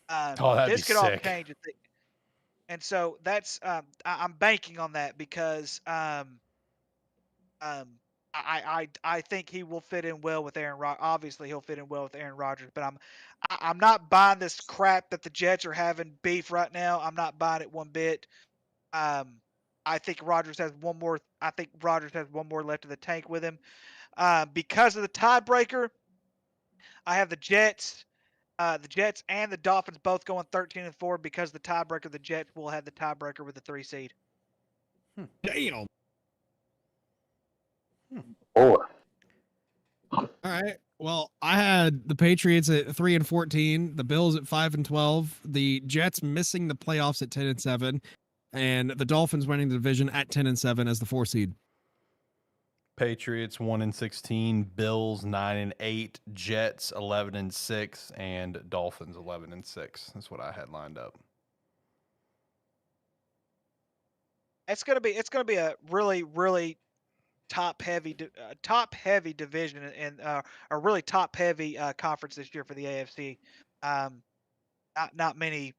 Oh, that'd This be could all sick. change. And so that's I'm banking on that because I think he will fit in well with Aaron Rodgers. Obviously, he'll fit in well with Aaron Rodgers, but I'm not buying this crap that the Jets are having beef right now. I'm not buying it one bit. I think Rodgers has one more. I think Rodgers has one more left in the tank with him. Because of the tiebreaker, I have the Jets and the Dolphins both going 13-4 because the tiebreaker. The Jets will have the tiebreaker with the 3 seed. Damn. Four. All right. Well, I had the Patriots at 3-14, the Bills at 5-12, the Jets missing the playoffs at 10-7, and the Dolphins winning the division at 10-7 as the 4 seed. Patriots 1-16, Bills 9-8, Jets 11-6, and Dolphins 11-6. That's what I had lined up. It's gonna be a really top heavy division and a really top heavy conference this year for the AFC. Not many.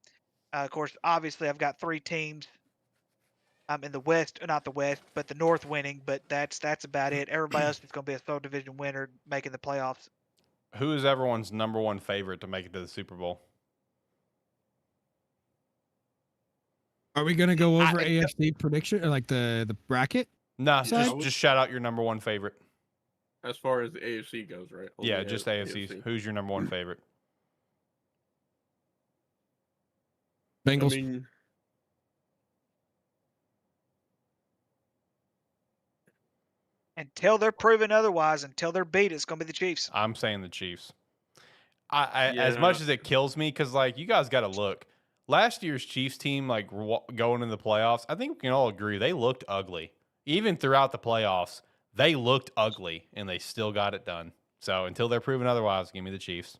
Of course, obviously, I've got 3 teams. In the West, not the West, but the North winning. But that's about it. Everybody else is going to be a sole division winner making the playoffs. Who is everyone's number one favorite to make it to the Super Bowl? Are we going to go over AFC prediction, or like the bracket? No, Side? just shout out your number one favorite. As far as the AFC goes, right? Only Yeah, just AFC's. Who's your number one favorite? Bengals. I mean, Until they're proven otherwise, until they're beat, it's going to be the Chiefs. I'm saying the Chiefs. I Yeah. as much as it kills me, because like you guys got to look. Last year's Chiefs team, like going into the playoffs, I think we can all agree they looked ugly. Even throughout the playoffs, they looked ugly, and they still got it done. So until they're proven otherwise, give me the Chiefs.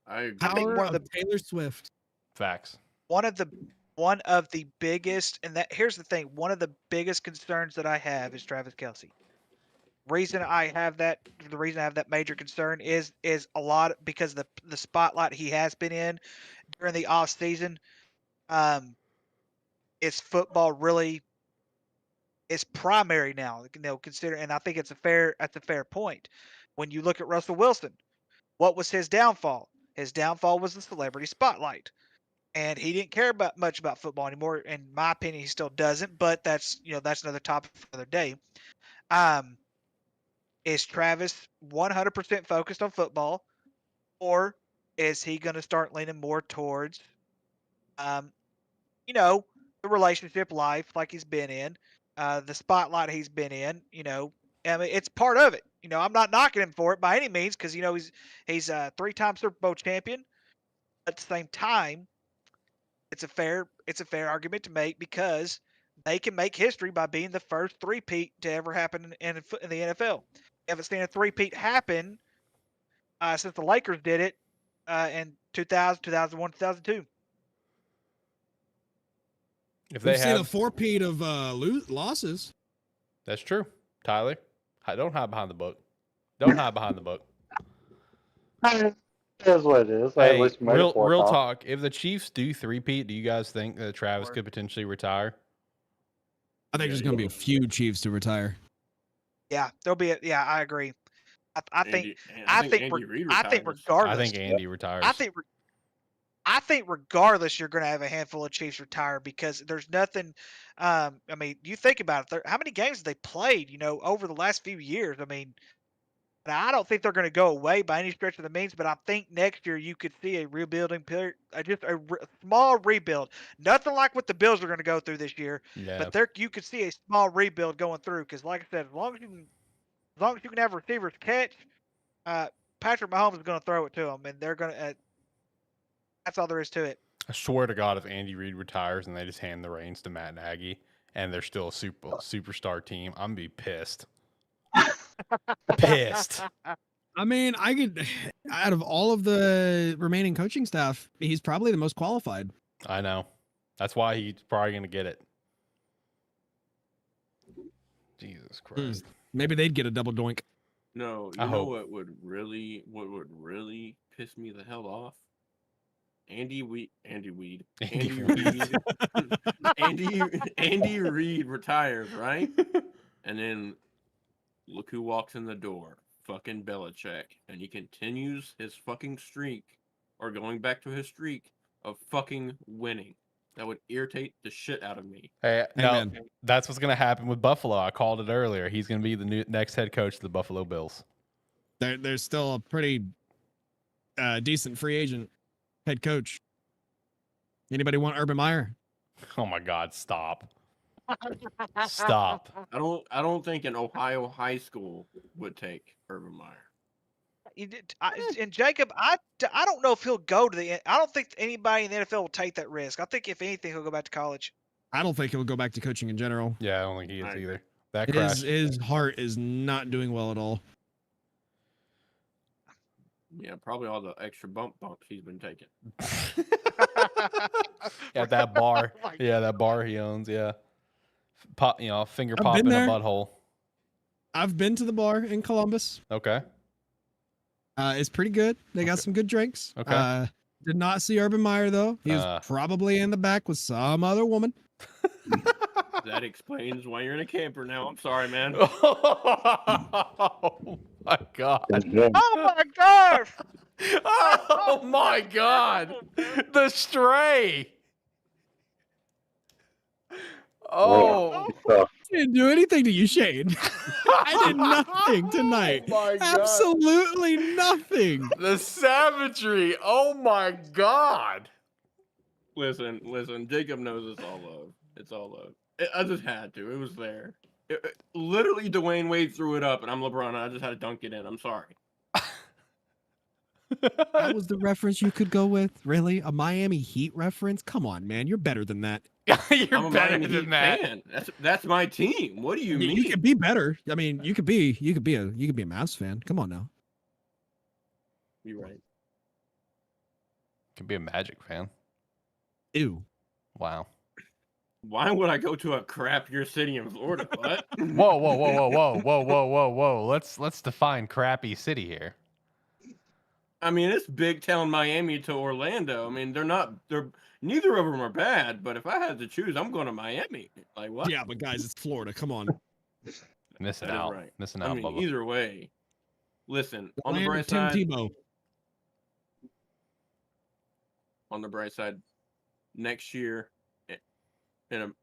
I agree. Power one of of Taylor Swift. Facts. One of the biggest, and here's the thing, one of the biggest concerns that I have is Travis Kelce. The reason I have that major concern is a lot because the spotlight he has been in during the off season. Is football really is primary now? And I think that's a fair point. When you look at Russell Wilson, what was his downfall? His downfall was the celebrity spotlight. And he didn't care much about football anymore. In my opinion, he still doesn't. But that's another topic for another day. Is Travis 100% focused on football, or is he going to start leaning more towards, the relationship life like he's been in, the spotlight he's been in? I mean, it's part of it. I'm not knocking him for it by any means because he's a 3-time Super Bowl champion. At the same time, it's a fair argument to make because they can make history by being the first three-peat to ever happen in the NFL. We haven't seen a three-peat happen since the Lakers did it in 2000, 2001, 2002. If We've they seen a have, 4-peat of losses. that's true. Tyler, don't hide behind the book. Don't hide behind the book. It is what it is. Hey, At least we made it real for a talk. talk. If the Chiefs do three-peat, do you guys think that Travis could potentially retire? I think there's going to be a few Chiefs to retire. Yeah, there'll be. I agree. I think Andy Reid retires. regardless. I think Andy retires. I think regardless, you're going to have a handful of Chiefs retire because there's nothing. I mean, you think about it. How many games have they played? Over the last few years. I mean, now I don't think they're going to go away by any stretch of the means, but I think next year you could see a rebuilding period, just a small rebuild. Nothing like what the Bills are going to go through this year, Yeah. but you could see a small rebuild going through because, like I said, as long as you can have receivers catch, Patrick Mahomes is going to throw it to them, and they're going to. That's all there is to it. I swear to God, if Andy Reid retires and they just hand the reins to Matt Nagy and they're still a superstar team, I'm gonna be pissed. Pissed. I mean, I could, out of all of the remaining coaching staff, he's probably the most qualified. I know. That's why he's probably gonna get it. Jesus Christ. Maybe they'd get a double doink. No, I you know hope. what would really piss me the hell off? Andy Reid retires, right? And then look who walks in the door. Fucking Belichick. And he continues his fucking streak, or going back to his streak, of fucking winning. That would irritate the shit out of me. Hey, no, Amen. that's what's gonna happen with Buffalo. I called it earlier. He's gonna be the next head coach of the Buffalo Bills. There's still a pretty decent free agent head coach. Anybody want Urban Meyer? Oh my God! Stop. Stop. I don't think an Ohio high school would take Urban Meyer. And Jacob, I don't know if he'll go to the. I don't think anybody in the NFL will take that risk. I think if anything, he'll go back to college. I don't think he'll go back to coaching in general. Yeah, I don't think he is Right. either. That crash. His heart is not doing well at all. Yeah, probably all the extra bumps he's been taking. At that bar. Oh my Yeah, that bar he owns. Yeah. Pop, finger I've pop been in a there. butthole. I've been to the bar in Columbus. Okay. It's pretty good. They got some good drinks. Okay. Did not see Urban Meyer though. He was probably in the back with some other woman. That explains why you're in a camper now. I'm sorry, man. Oh my god. Oh my gosh! Oh my god. The stray. Oh. Didn't do anything to you, Shane. I did nothing tonight. Oh my god. Absolutely nothing. The savagery. Oh my god. Listen. Jacob knows it's all love. It's all love. I just had to. It was there. Literally, Dwayne Wade threw it up, and I'm LeBron. And I just had to dunk it in. I'm sorry. That was the reference you could go with? Really? A Miami Heat reference? Come on, man. You're better than that. You're I'm a better Miami than Heat that. fan. That's my team. What do you mean? You could be better. I mean, you could be a Mavs fan. Come on now. You're right. Could be a Magic fan. Ew. Wow. Why would I go to a crappier city in Florida? What? Whoa. Let's define crappy city here. I mean, it's big town Miami to Orlando. I mean, they're neither of them are bad, but if I had to choose, I'm going to Miami. Like what? Yeah, but guys, it's Florida. Come on. Missing That is out. right. Missing I out, mean, Bubba. either way. Listen, on the Land bright of Tim side, Tebow. Next year,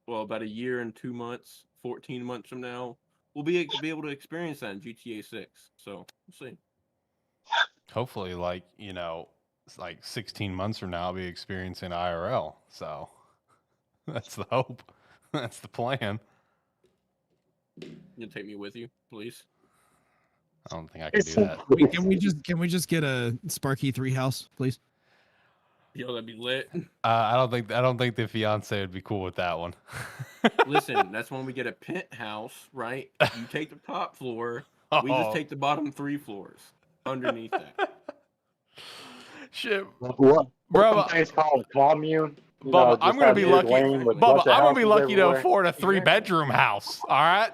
about a year and 2 months, 14 months from now, we'll be able to experience that in GTA 6. So we'll see. Hopefully, it's like 16 months from now, I'll be experiencing IRL. So that's the hope. That's the plan. You'll take me with you, please. I don't think I can do that. Can we just get a Sparky 3 house, please? Yo, that'd be lit. I don't think the fiance would be cool with that one. Listen, that's when we get a penthouse, right? You take the top floor. We just take the bottom 3 floors underneath that. Shit, What? bro. It's called a commune. Bubba, I'm gonna be lucky. Bubba, I'm gonna be lucky to everywhere. afford a 3-bedroom house. All right,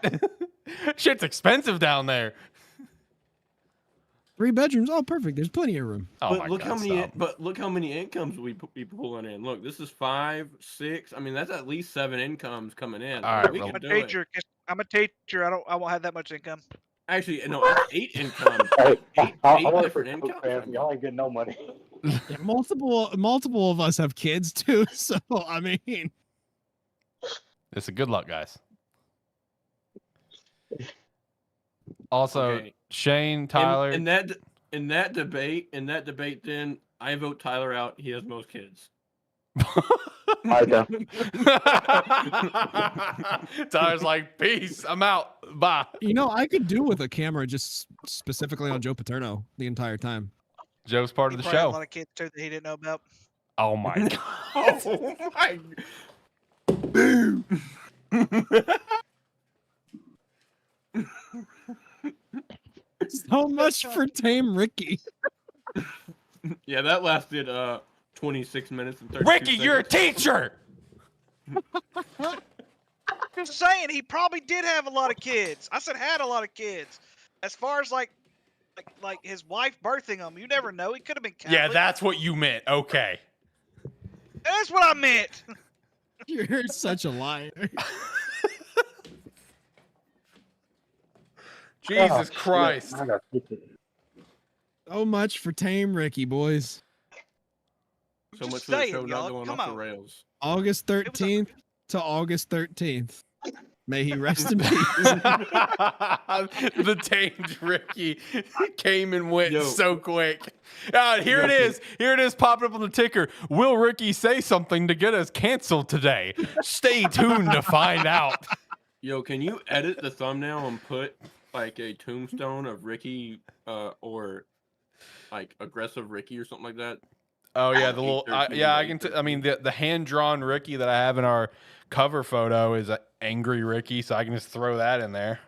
shit's expensive down there. 3 bedrooms. Oh, perfect. There's plenty of room. Oh But my look God, how many. stop. But look how many incomes we pulling in. Look, this is 5, 6. I mean, that's at least 7 incomes coming in. All right, we bro. can I'm a do it. teacher. I'm a teacher. I won't have that much income. Actually, no, that's 8 incomes. Hey, Eight I work for different Coke, incomes. fam. Y'all ain't getting no money. Yeah, multiple of us have kids too. So I mean, It's a good luck, guys. Also, Okay. Shane, Tyler. In that debate, then I vote Tyler out. He has most kids. I don't. Tyler's like, peace. I'm out. Bye. I could do with a camera just specifically on Joe Paterno the entire time. Joe's part He of the probably had a show. lot of kids too that he didn't know about. Oh my God. Oh my! Boom! So much for Tame Ricky. Yeah, that lasted 26 minutes and 32 Ricky, seconds. you're a teacher. Just saying, he probably did have a lot of kids. I said had a lot of kids. As far as like his wife birthing him, you never know. He could have been Catholic. Yeah, that's what you meant. Okay. That's what I meant. You're such a liar. Jesus Christ. I gotta fix it. So much for Tame Ricky, boys. So Just much for the saying, show not y'all. going Come off the on. rails. August was a- 13th to August 13th. May he rest in peace. The tamed Ricky came and went Yo. so quick. Here it is. Here it is popping up on the ticker. Will Ricky say something to get us canceled today? Stay tuned to find out. Yo, can you edit the thumbnail and put like a tombstone of Ricky, or like aggressive Ricky or something like that. Oh yeah, the Eight little 13, yeah. I eight can. I 13. mean, the hand drawn Ricky that I have in our cover photo is an angry Ricky, so I can just throw that in there.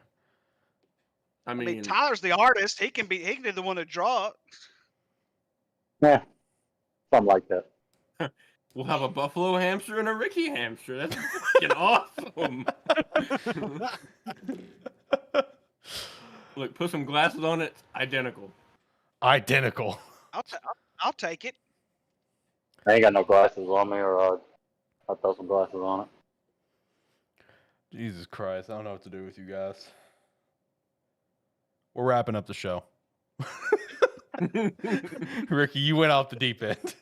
I I mean, mean, Tyler's the artist. He can be the one to draw it. Yeah, something like that. we'll have a buffalo hamster and a Ricky hamster. That's fucking awesome. Look, put some glasses on it. Identical. Identical. I'll take it. I ain't got no glasses on me, or I'll throw some glasses on it. Jesus Christ, I don't know what to do with you guys. We're wrapping up the show. Ricky, you went off the deep end.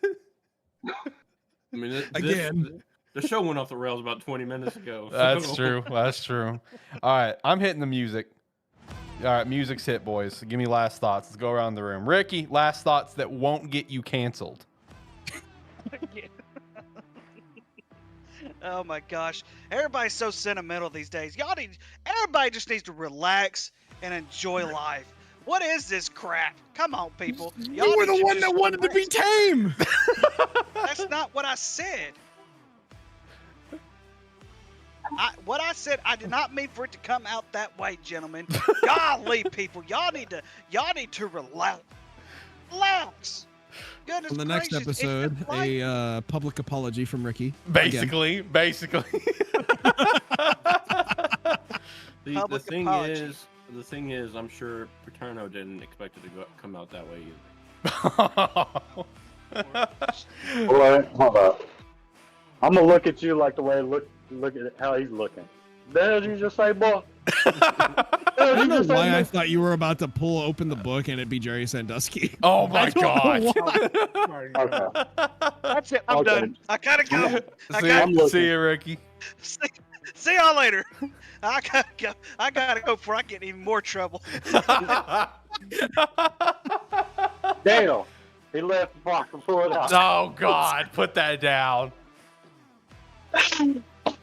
I mean, Again. the show went off the rails about 20 minutes ago. That's so- true. That's true. All right, I'm hitting the music. All right, music's hit, boys. Give me last thoughts. Let's go around the room. Ricky, last thoughts that won't get you canceled. Oh my gosh, everybody's so sentimental these days. Everybody just needs to relax and enjoy life. What is this crap? Come on, people. You were the one that wanted to be tame. That's not what I said. What I said, I did not mean for it to come out that way, gentlemen. Golly, people, y'all need to relax. Relax. Goodness On the next gracious, it's been episode, like- a public apology from Ricky. Basically. The Public thing apology. is, I'm sure Paterno didn't expect it to come out that way either. Boy, hold up. I'm gonna look at you like the way look at how he's looking. The hell did you just say, boy? I don't know why I thought you were about to pull open the book and it'd be Jerry Sandusky. Oh my I don't know God. why. Okay. That's it. I'm Okay. done. I gotta go. See you, Ricky. See y'all later. I gotta go. I gotta go before I get in even more trouble. Damn. He left the box and pulled it out. Oh God, put that down.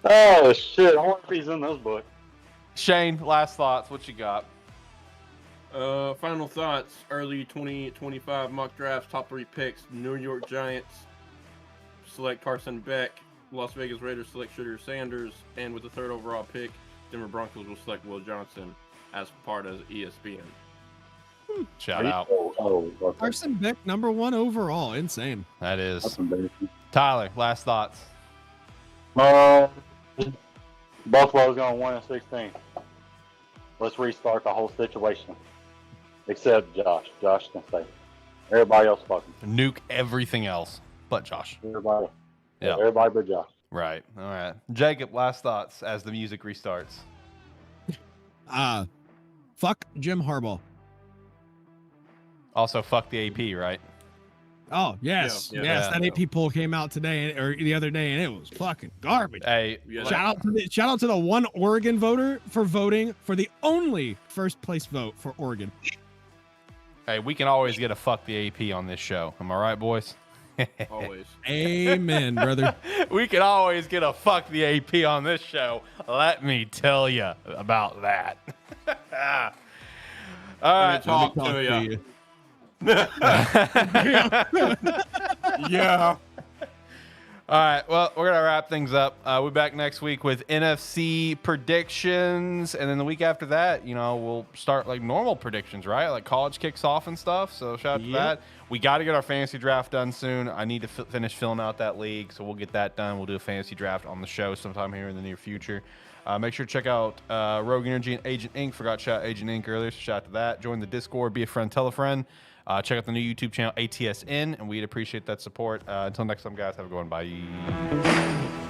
Oh shit! I wonder if he's in this book. Shane, last thoughts. What you got? Final thoughts. Early 2025 mock drafts. Top 3 picks. New York Giants select Carson Beck. Las Vegas Raiders select Shooter Sanders. And with the 3rd overall pick, Denver Broncos will select Will Johnson as part of ESPN. Shout out. Oh, okay. Carson Beck, #1 overall. Insane. That That's is embarrassing. Tyler. Last thoughts. Buffalo's gonna win in 16. Let's restart the whole situation. Except Josh. Josh can stay. Everybody else fucking. Nuke everything else but Josh. Everybody. Yeah. Everybody but Josh. Right. All right. Jacob, last thoughts as the music restarts. Fuck Jim Harbaugh. Also, fuck the AP, right? Oh yes, Yeah, yes. yeah. That AP poll came out today or the other day, and it was fucking garbage. Hey, Yeah, Shout out to the one Oregon voter for voting for the only first place vote for Oregon. hey, we can always get a fuck the AP on this show. Am I right, boys? Always. Amen, brother. We can always get a fuck the AP on this show. Let me tell you about that. All right. Talk Talk to to ya. you. Yeah. All right. Well, we're going to wrap things up. We're back next week with NFC predictions. And then the week after that, we'll start like normal predictions, right? Like college kicks off and stuff. So shout out to that. We got to get our fantasy draft done soon. I need to finish filling out that league. So we'll get that done. We'll do a fantasy draft on the show sometime here in the near future. Make sure to check out Rogue Energy and Agent Inc. Forgot to shout out Agent Inc. earlier, so shout out to that. Join the Discord, be a friend, tell a friend. Check out the new YouTube channel, ATSN, and we'd appreciate that support. Until next time, guys, have a good one. Bye.